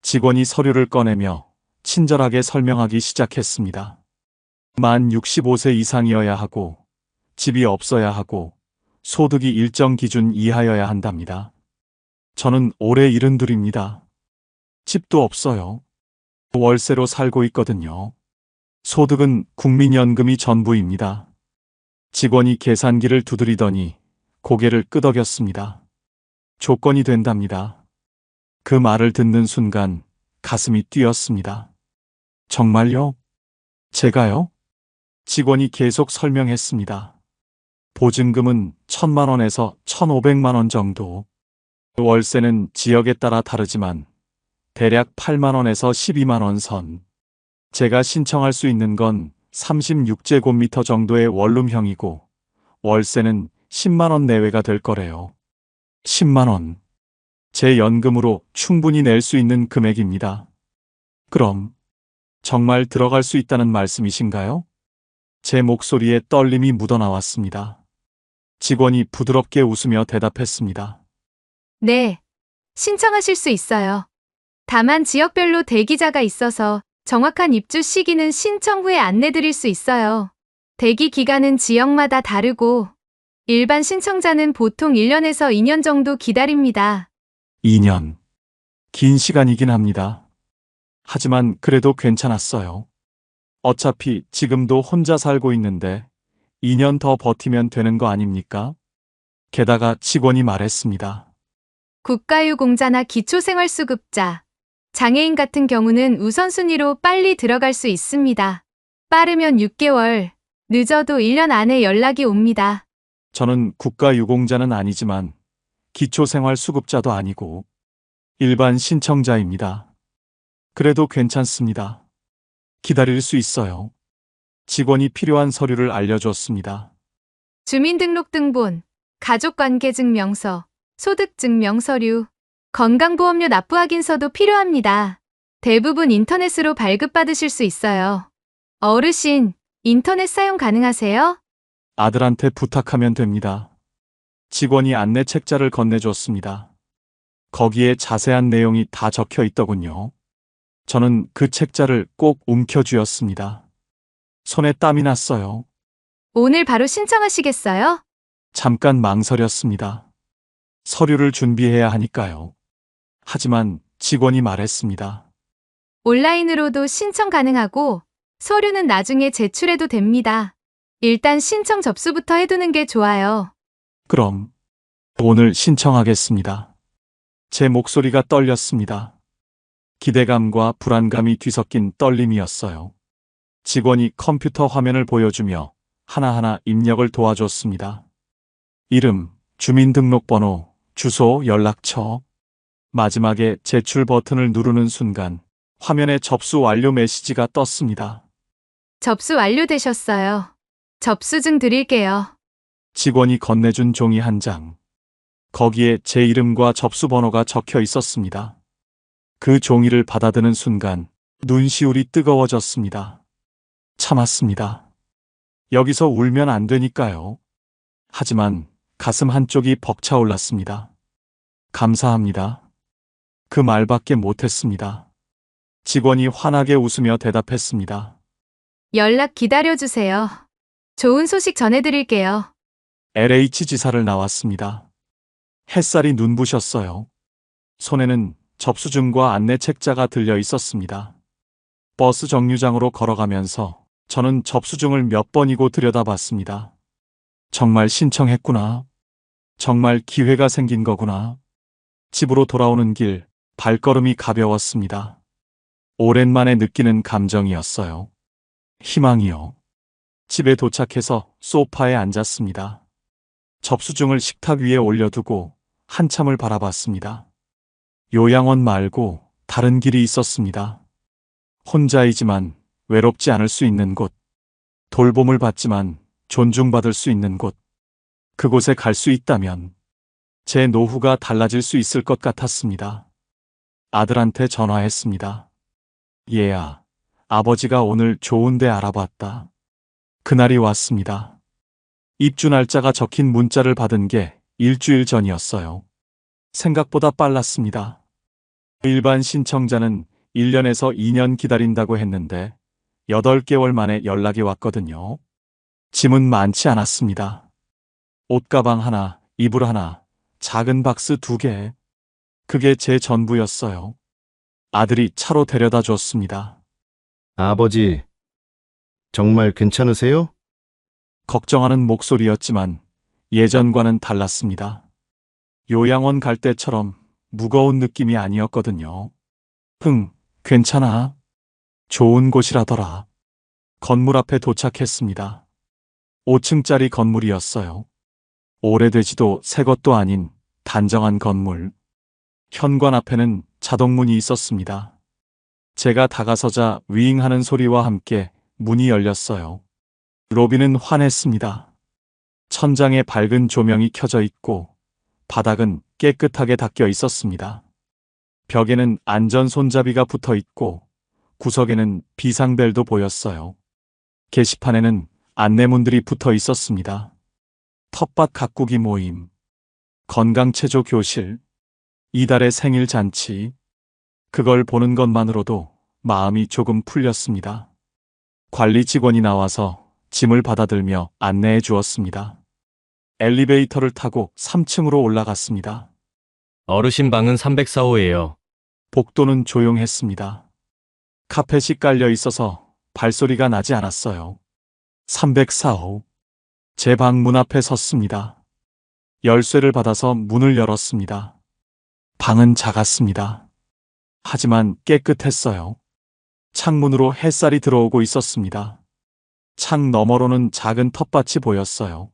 S3: 직원이 서류를 꺼내며 친절하게 설명하기 시작했습니다. 만 65세 이상이어야 하고, 집이 없어야 하고, 소득이 일정 기준 이하여야 한답니다. 저는 올해 72입니다. 집도 없어요. 월세로 살고 있거든요. 소득은 국민연금이 전부입니다. 직원이 계산기를 두드리더니 고개를 끄덕였습니다. 조건이 된답니다. 그 말을 듣는 순간 가슴이 뛰었습니다. 정말요? 제가요? 직원이 계속 설명했습니다. 보증금은 1,000만 원에서 1,500만 원 정도. 월세는 지역에 따라 다르지만 대략 8만 원에서 12만 원 선. 제가 신청할 수 있는 건 36제곱미터 정도의 원룸형이고 월세는 10만 원 내외가 될 거래요. 10만 원. 제 연금으로 충분히 낼 수 있는 금액입니다. 그럼 정말 들어갈 수 있다는 말씀이신가요? 제 목소리에 떨림이 묻어나왔습니다. 직원이 부드럽게 웃으며 대답했습니다.
S1: 네, 신청하실 수 있어요. 다만 지역별로 대기자가 있어서 정확한 입주 시기는 신청 후에 안내드릴 수 있어요. 대기 기간은 지역마다 다르고 일반 신청자는 보통 1년에서 2년 정도 기다립니다.
S3: 2년. 긴 시간이긴 합니다. 하지만 그래도 괜찮았어요. 어차피 지금도 혼자 살고 있는데 2년 더 버티면 되는 거 아닙니까? 게다가 직원이 말했습니다.
S1: 국가유공자나 기초생활수급자, 장애인 같은 경우는 우선순위로 빨리 들어갈 수 있습니다. 빠르면 6개월, 늦어도 1년 안에 연락이 옵니다.
S3: 저는 국가유공자는 아니지만 기초생활수급자도 아니고 일반 신청자입니다. 그래도 괜찮습니다. 기다릴 수 있어요. 직원이 필요한 서류를 알려줬습니다.
S1: 주민등록등본, 가족관계증명서, 소득증명서류, 건강보험료 납부 확인서도 필요합니다. 대부분 인터넷으로 발급받으실 수 있어요. 어르신, 인터넷 사용 가능하세요?
S3: 아들한테 부탁하면 됩니다. 직원이 안내 책자를 건네줬습니다. 거기에 자세한 내용이 다 적혀 있더군요. 저는 그 책자를 꼭 움켜쥐었습니다. 손에 땀이 났어요.
S1: 오늘 바로 신청하시겠어요?
S3: 잠깐 망설였습니다. 서류를 준비해야 하니까요. 하지만 직원이 말했습니다.
S1: 온라인으로도 신청 가능하고 서류는 나중에 제출해도 됩니다. 일단 신청 접수부터 해두는 게 좋아요.
S3: 그럼 오늘 신청하겠습니다. 제 목소리가 떨렸습니다. 기대감과 불안감이 뒤섞인 떨림이었어요. 직원이 컴퓨터 화면을 보여주며 하나하나 입력을 도와줬습니다. 이름, 주민등록번호, 주소, 연락처. 마지막에 제출 버튼을 누르는 순간 화면에 접수 완료 메시지가 떴습니다.
S1: 접수 완료되셨어요. 접수증 드릴게요.
S3: 직원이 건네준 종이 한 장. 거기에 제 이름과 접수 번호가 적혀 있었습니다. 그 종이를 받아드는 순간 눈시울이 뜨거워졌습니다. 참았습니다. 여기서 울면 안 되니까요. 하지만 가슴 한쪽이 벅차올랐습니다. 감사합니다. 그 말밖에 못했습니다. 직원이 환하게 웃으며 대답했습니다.
S1: 연락 기다려주세요. 좋은 소식 전해드릴게요.
S3: LH 지사를 나왔습니다. 햇살이 눈부셨어요. 손에는 접수증과 안내 책자가 들려 있었습니다. 버스 정류장으로 걸어가면서 저는 접수증을 몇 번이고 들여다봤습니다. 정말 신청했구나. 정말 기회가 생긴 거구나. 집으로 돌아오는 길 발걸음이 가벼웠습니다. 오랜만에 느끼는 감정이었어요. 희망이요. 집에 도착해서 소파에 앉았습니다. 접수증을 식탁 위에 올려두고 한참을 바라봤습니다. 요양원 말고 다른 길이 있었습니다. 혼자이지만 외롭지 않을 수 있는 곳, 돌봄을 받지만 존중받을 수 있는 곳, 그곳에 갈 수 있다면 제 노후가 달라질 수 있을 것 같았습니다. 아들한테 전화했습니다. 얘야, 아버지가 오늘 좋은 데 알아봤다. 그날이 왔습니다. 입주 날짜가 적힌 문자를 받은 게 일주일 전이었어요. 생각보다 빨랐습니다. 일반 신청자는 1년에서 2년 기다린다고 했는데 8개월 만에 연락이 왔거든요. 짐은 많지 않았습니다. 옷가방 하나, 이불 하나, 작은 박스 2개. 그게 제 전부였어요. 아들이 차로 데려다 줬습니다.
S5: 아버지, 정말 괜찮으세요?
S3: 걱정하는 목소리였지만 예전과는 달랐습니다. 요양원 갈 때처럼 무거운 느낌이 아니었거든요. 괜찮아. 좋은 곳이라더라. 건물 앞에 도착했습니다. 5층짜리 건물이었어요. 오래되지도 새 것도 아닌 단정한 건물. 현관 앞에는 자동문이 있었습니다. 제가 다가서자 윙하는 소리와 함께 문이 열렸어요. 로비는 환했습니다. 천장에 밝은 조명이 켜져 있고 바닥은 깨끗하게 닦여 있었습니다. 벽에는 안전 손잡이가 붙어 있고 구석에는 비상벨도 보였어요. 게시판에는 안내문들이 붙어 있었습니다. 텃밭 가꾸기 모임, 건강체조 교실, 이달의 생일 잔치. 그걸 보는 것만으로도 마음이 조금 풀렸습니다. 관리 직원이 나와서 짐을 받아들며 안내해 주었습니다. 엘리베이터를 타고 3층으로 올라갔습니다.
S7: 어르신 방은 304호예요.
S3: 복도는 조용했습니다. 카펫이 깔려 있어서 발소리가 나지 않았어요. 304호. 제 방 문 앞에 섰습니다. 열쇠를 받아서 문을 열었습니다. 방은 작았습니다. 하지만 깨끗했어요. 창문으로 햇살이 들어오고 있었습니다. 창 너머로는 작은 텃밭이 보였어요.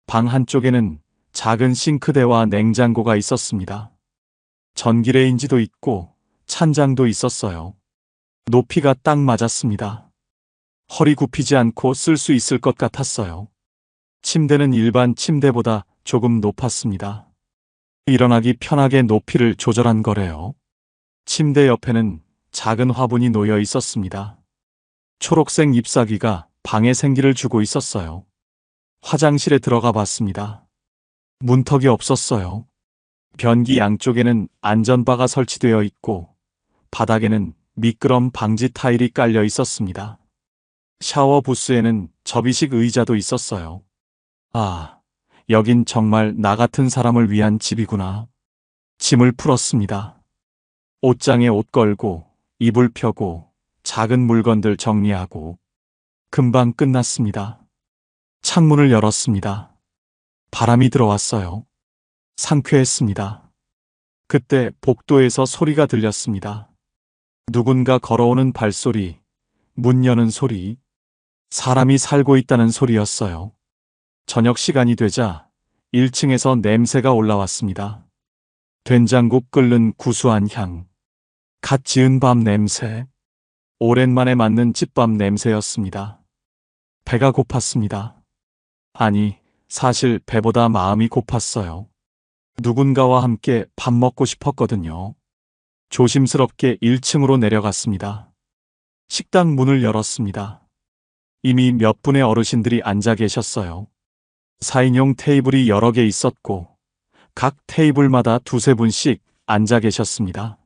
S3: 방 한쪽에는 작은 싱크대와 냉장고가 있었습니다. 전기레인지도 있고 찬장도 있었어요. 높이가 딱 맞았습니다. 허리 굽히지 않고 쓸 수 있을 것 같았어요. 침대는 일반 침대보다 조금 높았습니다. 일어나기 편하게 높이를 조절한 거래요. 침대 옆에는 작은 화분이 놓여 있었습니다. 초록색 잎사귀가 방에 생기를 주고 있었어요. 화장실에 들어가 봤습니다. 문턱이 없었어요. 변기 양쪽에는 안전바가 설치되어 있고 바닥에는 미끄럼 방지 타일이 깔려 있었습니다. 샤워 부스에는 접이식 의자도 있었어요. 아, 여긴 정말 나 같은 사람을 위한 집이구나. 짐을 풀었습니다. 옷장에 옷 걸고 이불 펴고 작은 물건들 정리하고 금방 끝났습니다. 창문을 열었습니다. 바람이 들어왔어요. 상쾌했습니다. 그때 복도에서 소리가 들렸습니다. 누군가 걸어오는 발소리, 문 여는 소리, 사람이 살고 있다는 소리였어요. 저녁 시간이 되자 1층에서 냄새가 올라왔습니다. 된장국 끓는 구수한 향, 갓 지은 밥 냄새, 오랜만에 맡는 집밥 냄새였습니다. 배가 고팠습니다. 아니, 사실 배보다 마음이 고팠어요. 누군가와 함께 밥 먹고 싶었거든요. 조심스럽게 1층으로 내려갔습니다. 식당 문을 열었습니다. 이미 몇 분의 어르신들이 앉아 계셨어요. 4인용 테이블이 여러 개 있었고 각 테이블마다 두세 분씩 앉아 계셨습니다.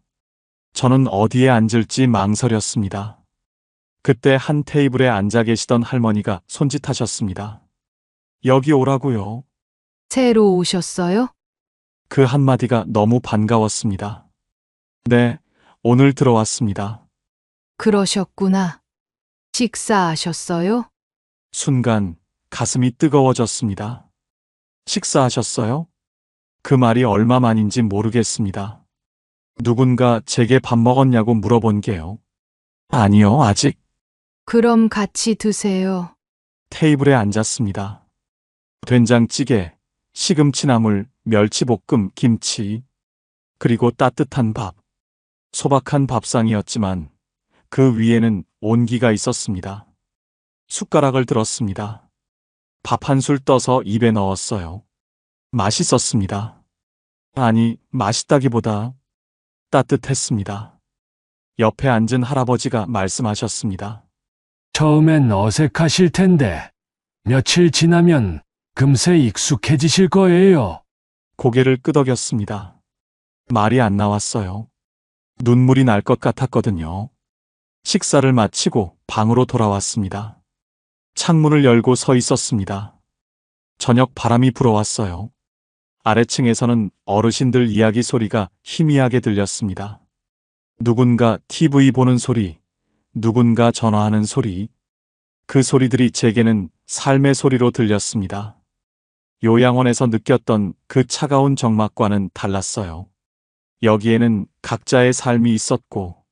S3: 저는 어디에 앉을지 망설였습니다. 그때 한 테이블에 앉아 계시던 할머니가 손짓하셨습니다. 여기 오라고요.
S1: 새로 오셨어요?
S3: 그 한마디가 너무 반가웠습니다. 네, 오늘 들어왔습니다.
S1: 그러셨구나. 식사하셨어요?
S3: 순간 가슴이 뜨거워졌습니다. 식사하셨어요? 그 말이 얼마만인지 모르겠습니다. 누군가 제게 밥 먹었냐고 물어본 게요. 아니요, 아직.
S1: 그럼 같이 드세요.
S3: 테이블에 앉았습니다. 된장찌개, 시금치나물, 멸치볶음, 김치, 그리고 따뜻한 밥. 소박한 밥상이었지만 그 위에는 온기가 있었습니다. 숟가락을 들었습니다. 밥 한 술 떠서 입에 넣었어요. 맛있었습니다. 아니, 맛있다기보다 따뜻했습니다. 옆에 앉은 할아버지가 말씀하셨습니다.
S8: 처음엔 어색하실 텐데 며칠 지나면 금세 익숙해지실 거예요.
S3: 고개를 끄덕였습니다. 말이 안 나왔어요. 눈물이 날 것 같았거든요. 식사를 마치고 방으로 돌아왔습니다. 창문을 열고 서 있었습니다. 저녁 바람이 불어왔어요. 아래층에서는 어르신들 이야기 소리가 희미하게 들렸습니다. 누군가 TV 보는 소리, 누군가 전화하는 소리. 그 소리들이 제게는 삶의 소리로 들렸습니다. 요양원에서 느꼈던 그 차가운 정막과는 달랐어요. 여기에는 각자의 삶이 있었고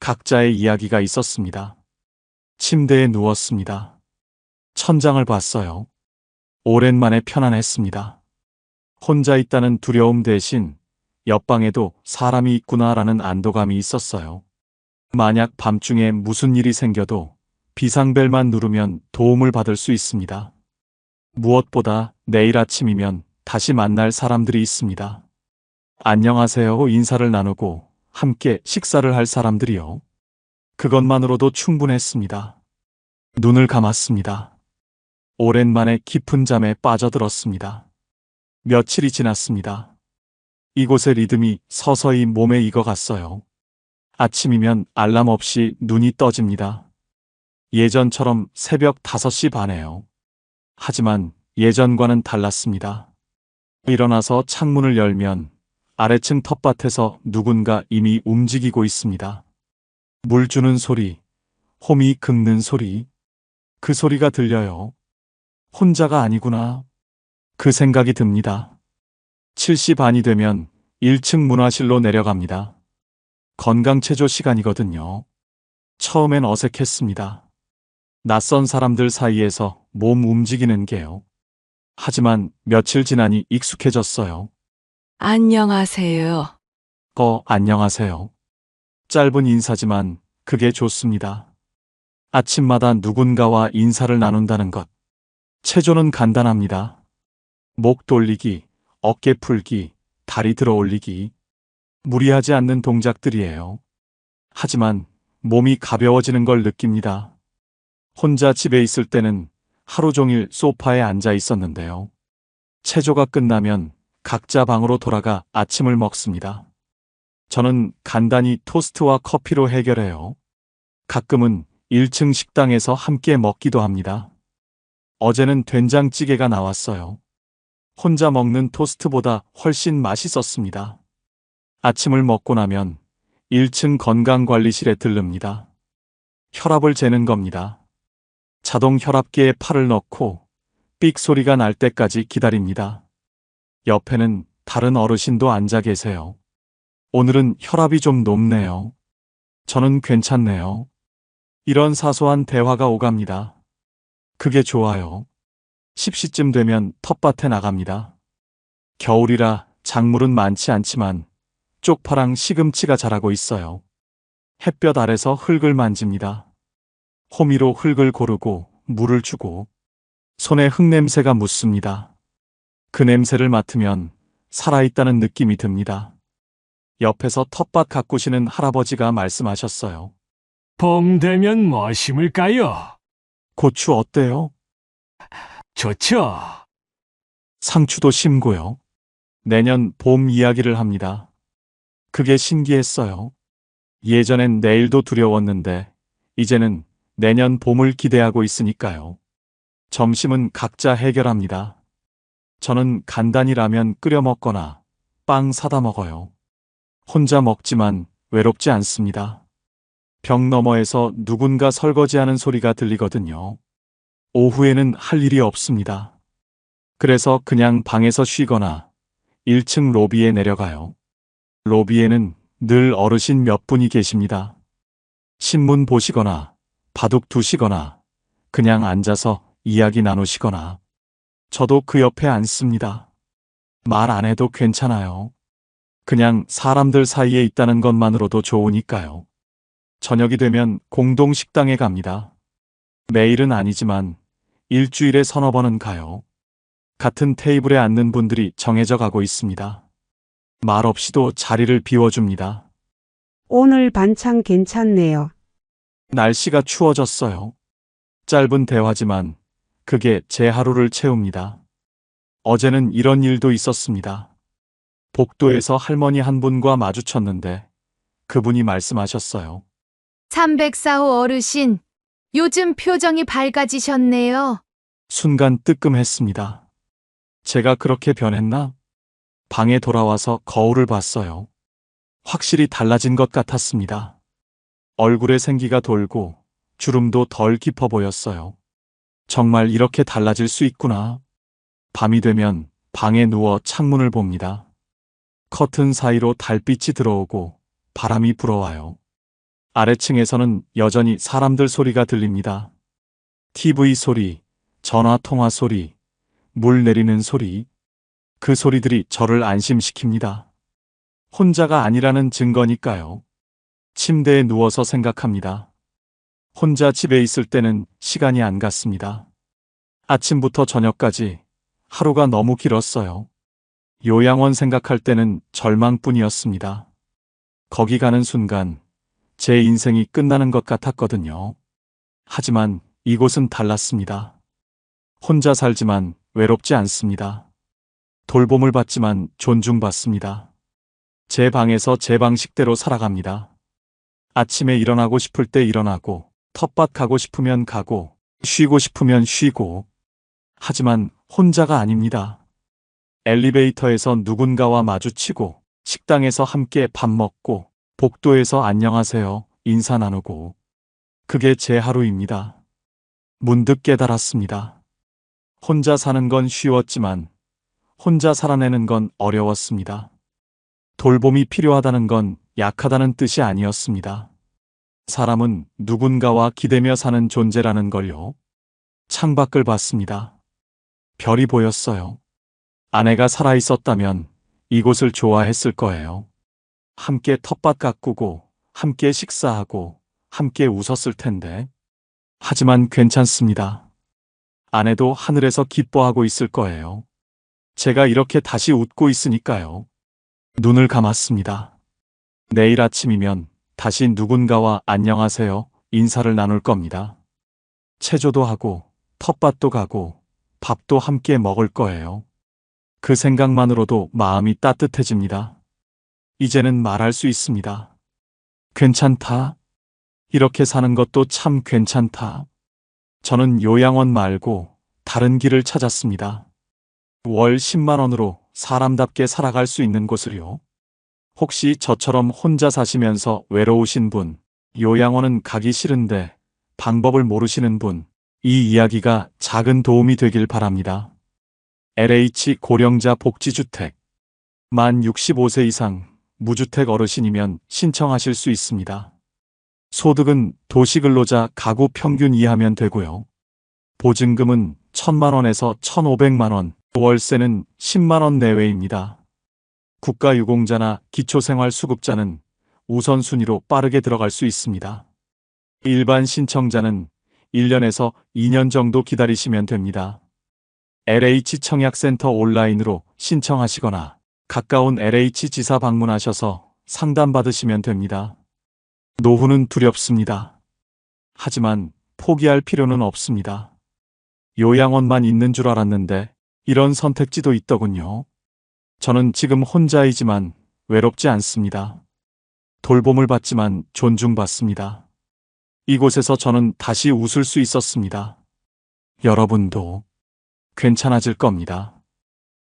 S3: 각자의 이야기가 있었습니다. 침대에 누웠습니다. 천장을 봤어요. 오랜만에 편안했습니다. 혼자 있다는 두려움 대신 옆방에도 사람이 있구나라는 안도감이 있었어요. 만약 밤중에 무슨 일이 생겨도 비상벨만 누르면 도움을 받을 수 있습니다. 무엇보다 내일 아침이면 다시 만날 사람들이 있습니다. 안녕하세요 인사를 나누고 함께 식사를 할 사람들이요. 그것만으로도 충분했습니다. 눈을 감았습니다. 오랜만에 깊은 잠에 빠져들었습니다. 며칠이 지났습니다. 이곳의 리듬이 서서히 몸에 익어갔어요. 아침이면 알람 없이 눈이 떠집니다. 예전처럼 새벽 5시 반에요. 하지만 예전과는 달랐습니다. 일어나서 창문을 열면 아래층 텃밭에서 누군가 이미 움직이고 있습니다. 물 주는 소리, 호미 긁는 소리, 그 소리가 들려요. 혼자가 아니구나. 그 생각이 듭니다. 7시 반이 되면 1층 문화실로 내려갑니다. 건강체조 시간이거든요. 처음엔 어색했습니다. 낯선 사람들 사이에서 몸 움직이는 게요. 하지만 며칠 지나니 익숙해졌어요.
S9: 안녕하세요.
S3: 안녕하세요. 짧은 인사지만 그게 좋습니다. 아침마다 누군가와 인사를 나눈다는 것. 체조는 간단합니다. 목 돌리기, 어깨 풀기, 다리 들어 올리기. 무리하지 않는 동작들이에요. 하지만 몸이 가벼워지는 걸 느낍니다. 혼자 집에 있을 때는 하루 종일 소파에 앉아 있었는데요. 체조가 끝나면 각자 방으로 돌아가 아침을 먹습니다. 저는 간단히 토스트와 커피로 해결해요. 가끔은 1층 식당에서 함께 먹기도 합니다. 어제는 된장찌개가 나왔어요. 혼자 먹는 토스트보다 훨씬 맛있었습니다. 아침을 먹고 나면 1층 건강관리실에 들릅니다. 혈압을 재는 겁니다. 자동 혈압계에 팔을 넣고 삑 소리가 날 때까지 기다립니다. 옆에는 다른 어르신도 앉아 계세요. 오늘은 혈압이 좀 높네요. 저는 괜찮네요. 이런 사소한 대화가 오갑니다. 그게 좋아요. 10시쯤 되면 텃밭에 나갑니다. 겨울이라 작물은 많지 않지만 쪽파랑 시금치가 자라고 있어요. 햇볕 아래서 흙을 만집니다. 호미로 흙을 고르고 물을 주고 손에 흙냄새가 묻습니다. 그 냄새를 맡으면 살아있다는 느낌이 듭니다. 옆에서 텃밭 가꾸시는 할아버지가 말씀하셨어요.
S8: 봄 되면 뭐 심을까요?
S3: 고추 어때요?
S8: 좋죠.
S3: 상추도 심고요. 내년 봄 이야기를 합니다. 그게 신기했어요. 예전엔 내일도 두려웠는데 이제는 내년 봄을 기대하고 있으니까요. 점심은 각자 해결합니다. 저는 간단히 라면 끓여 먹거나 빵 사다 먹어요. 혼자 먹지만 외롭지 않습니다. 벽 너머에서 누군가 설거지하는 소리가 들리거든요. 오후에는 할 일이 없습니다. 그래서 그냥 방에서 쉬거나 1층 로비에 내려가요. 로비에는 늘 어르신 몇 분이 계십니다. 신문 보시거나 바둑 두시거나 그냥 앉아서 이야기 나누시거나 저도 그 옆에 앉습니다. 말 안 해도 괜찮아요. 그냥 사람들 사이에 있다는 것만으로도 좋으니까요. 저녁이 되면 공동 식당에 갑니다. 매일은 아니지만 일주일에 서너 번은 가요. 같은 테이블에 앉는 분들이 정해져 가고 있습니다. 말 없이도 자리를 비워줍니다.
S10: 오늘 반찬 괜찮네요.
S3: 날씨가 추워졌어요. 짧은 대화지만 그게 제 하루를 채웁니다. 어제는 이런 일도 있었습니다. 복도에서 할머니 한 분과 마주쳤는데 그분이 말씀하셨어요.
S1: 304호 어르신, 요즘 표정이 밝아지셨네요.
S3: 순간 뜨끔했습니다. 제가 그렇게 변했나? 방에 돌아와서 거울을 봤어요. 확실히 달라진 것 같았습니다. 얼굴에 생기가 돌고 주름도 덜 깊어 보였어요. 정말 이렇게 달라질 수 있구나. 밤이 되면 방에 누워 창문을 봅니다. 커튼 사이로 달빛이 들어오고 바람이 불어와요. 아래층에서는 여전히 사람들 소리가 들립니다. TV 소리, 전화 통화 소리, 물 내리는 소리. 그 소리들이 저를 안심시킵니다. 혼자가 아니라는 증거니까요. 침대에 누워서 생각합니다. 혼자 집에 있을 때는 시간이 안 갔습니다. 아침부터 저녁까지 하루가 너무 길었어요. 요양원 생각할 때는 절망뿐이었습니다. 거기 가는 순간 제 인생이 끝나는 것 같았거든요. 하지만 이곳은 달랐습니다. 혼자 살지만 외롭지 않습니다. 돌봄을 받지만 존중받습니다. 제 방에서 제 방식대로 살아갑니다. 아침에 일어나고 싶을 때 일어나고, 텃밭 가고 싶으면 가고, 쉬고 싶으면 쉬고. 하지만 혼자가 아닙니다. 엘리베이터에서 누군가와 마주치고, 식당에서 함께 밥 먹고, 복도에서 안녕하세요 인사 나누고. 그게 제 하루입니다. 문득 깨달았습니다. 혼자 사는 건 쉬웠지만 혼자 살아내는 건 어려웠습니다. 돌봄이 필요하다는 건 약하다는 뜻이 아니었습니다. 사람은 누군가와 기대며 사는 존재라는 걸요. 창밖을 봤습니다. 별이 보였어요. 아내가 살아있었다면 이곳을 좋아했을 거예요. 함께 텃밭 가꾸고, 함께 식사하고, 함께 웃었을 텐데. 하지만 괜찮습니다. 아내도 하늘에서 기뻐하고 있을 거예요. 제가 이렇게 다시 웃고 있으니까요. 눈을 감았습니다. 내일 아침이면 다시 누군가와 안녕하세요 인사를 나눌 겁니다. 체조도 하고, 텃밭도 가고, 밥도 함께 먹을 거예요. 그 생각만으로도 마음이 따뜻해집니다. 이제는 말할 수 있습니다. 괜찮다. 이렇게 사는 것도 참 괜찮다. 저는 요양원 말고 다른 길을 찾았습니다. 월 10만 원으로 사람답게 살아갈 수 있는 곳을요. 혹시 저처럼 혼자 사시면서 외로우신 분, 요양원은 가기 싫은데 방법을 모르시는 분, 이 이야기가 작은 도움이 되길 바랍니다. LH 고령자 복지주택. 만 65세 이상 무주택 어르신이면 신청하실 수 있습니다. 소득은 도시근로자 가구 평균 이하면 되고요. 보증금은 1,000만 원에서 1,500만 원, 월세는 10만 원 내외입니다. 국가유공자나 기초생활수급자는 우선순위로 빠르게 들어갈 수 있습니다. 일반 신청자는 1년에서 2년 정도 기다리시면 됩니다. LH 청약센터 온라인으로 신청하시거나 가까운 LH 지사 방문하셔서 상담받으시면 됩니다. 노후는 두렵습니다. 하지만 포기할 필요는 없습니다. 요양원만 있는 줄 알았는데 이런 선택지도 있더군요. 저는 지금 혼자이지만 외롭지 않습니다. 돌봄을 받지만 존중받습니다. 이곳에서 저는 다시 웃을 수 있었습니다. 여러분도 괜찮아질 겁니다.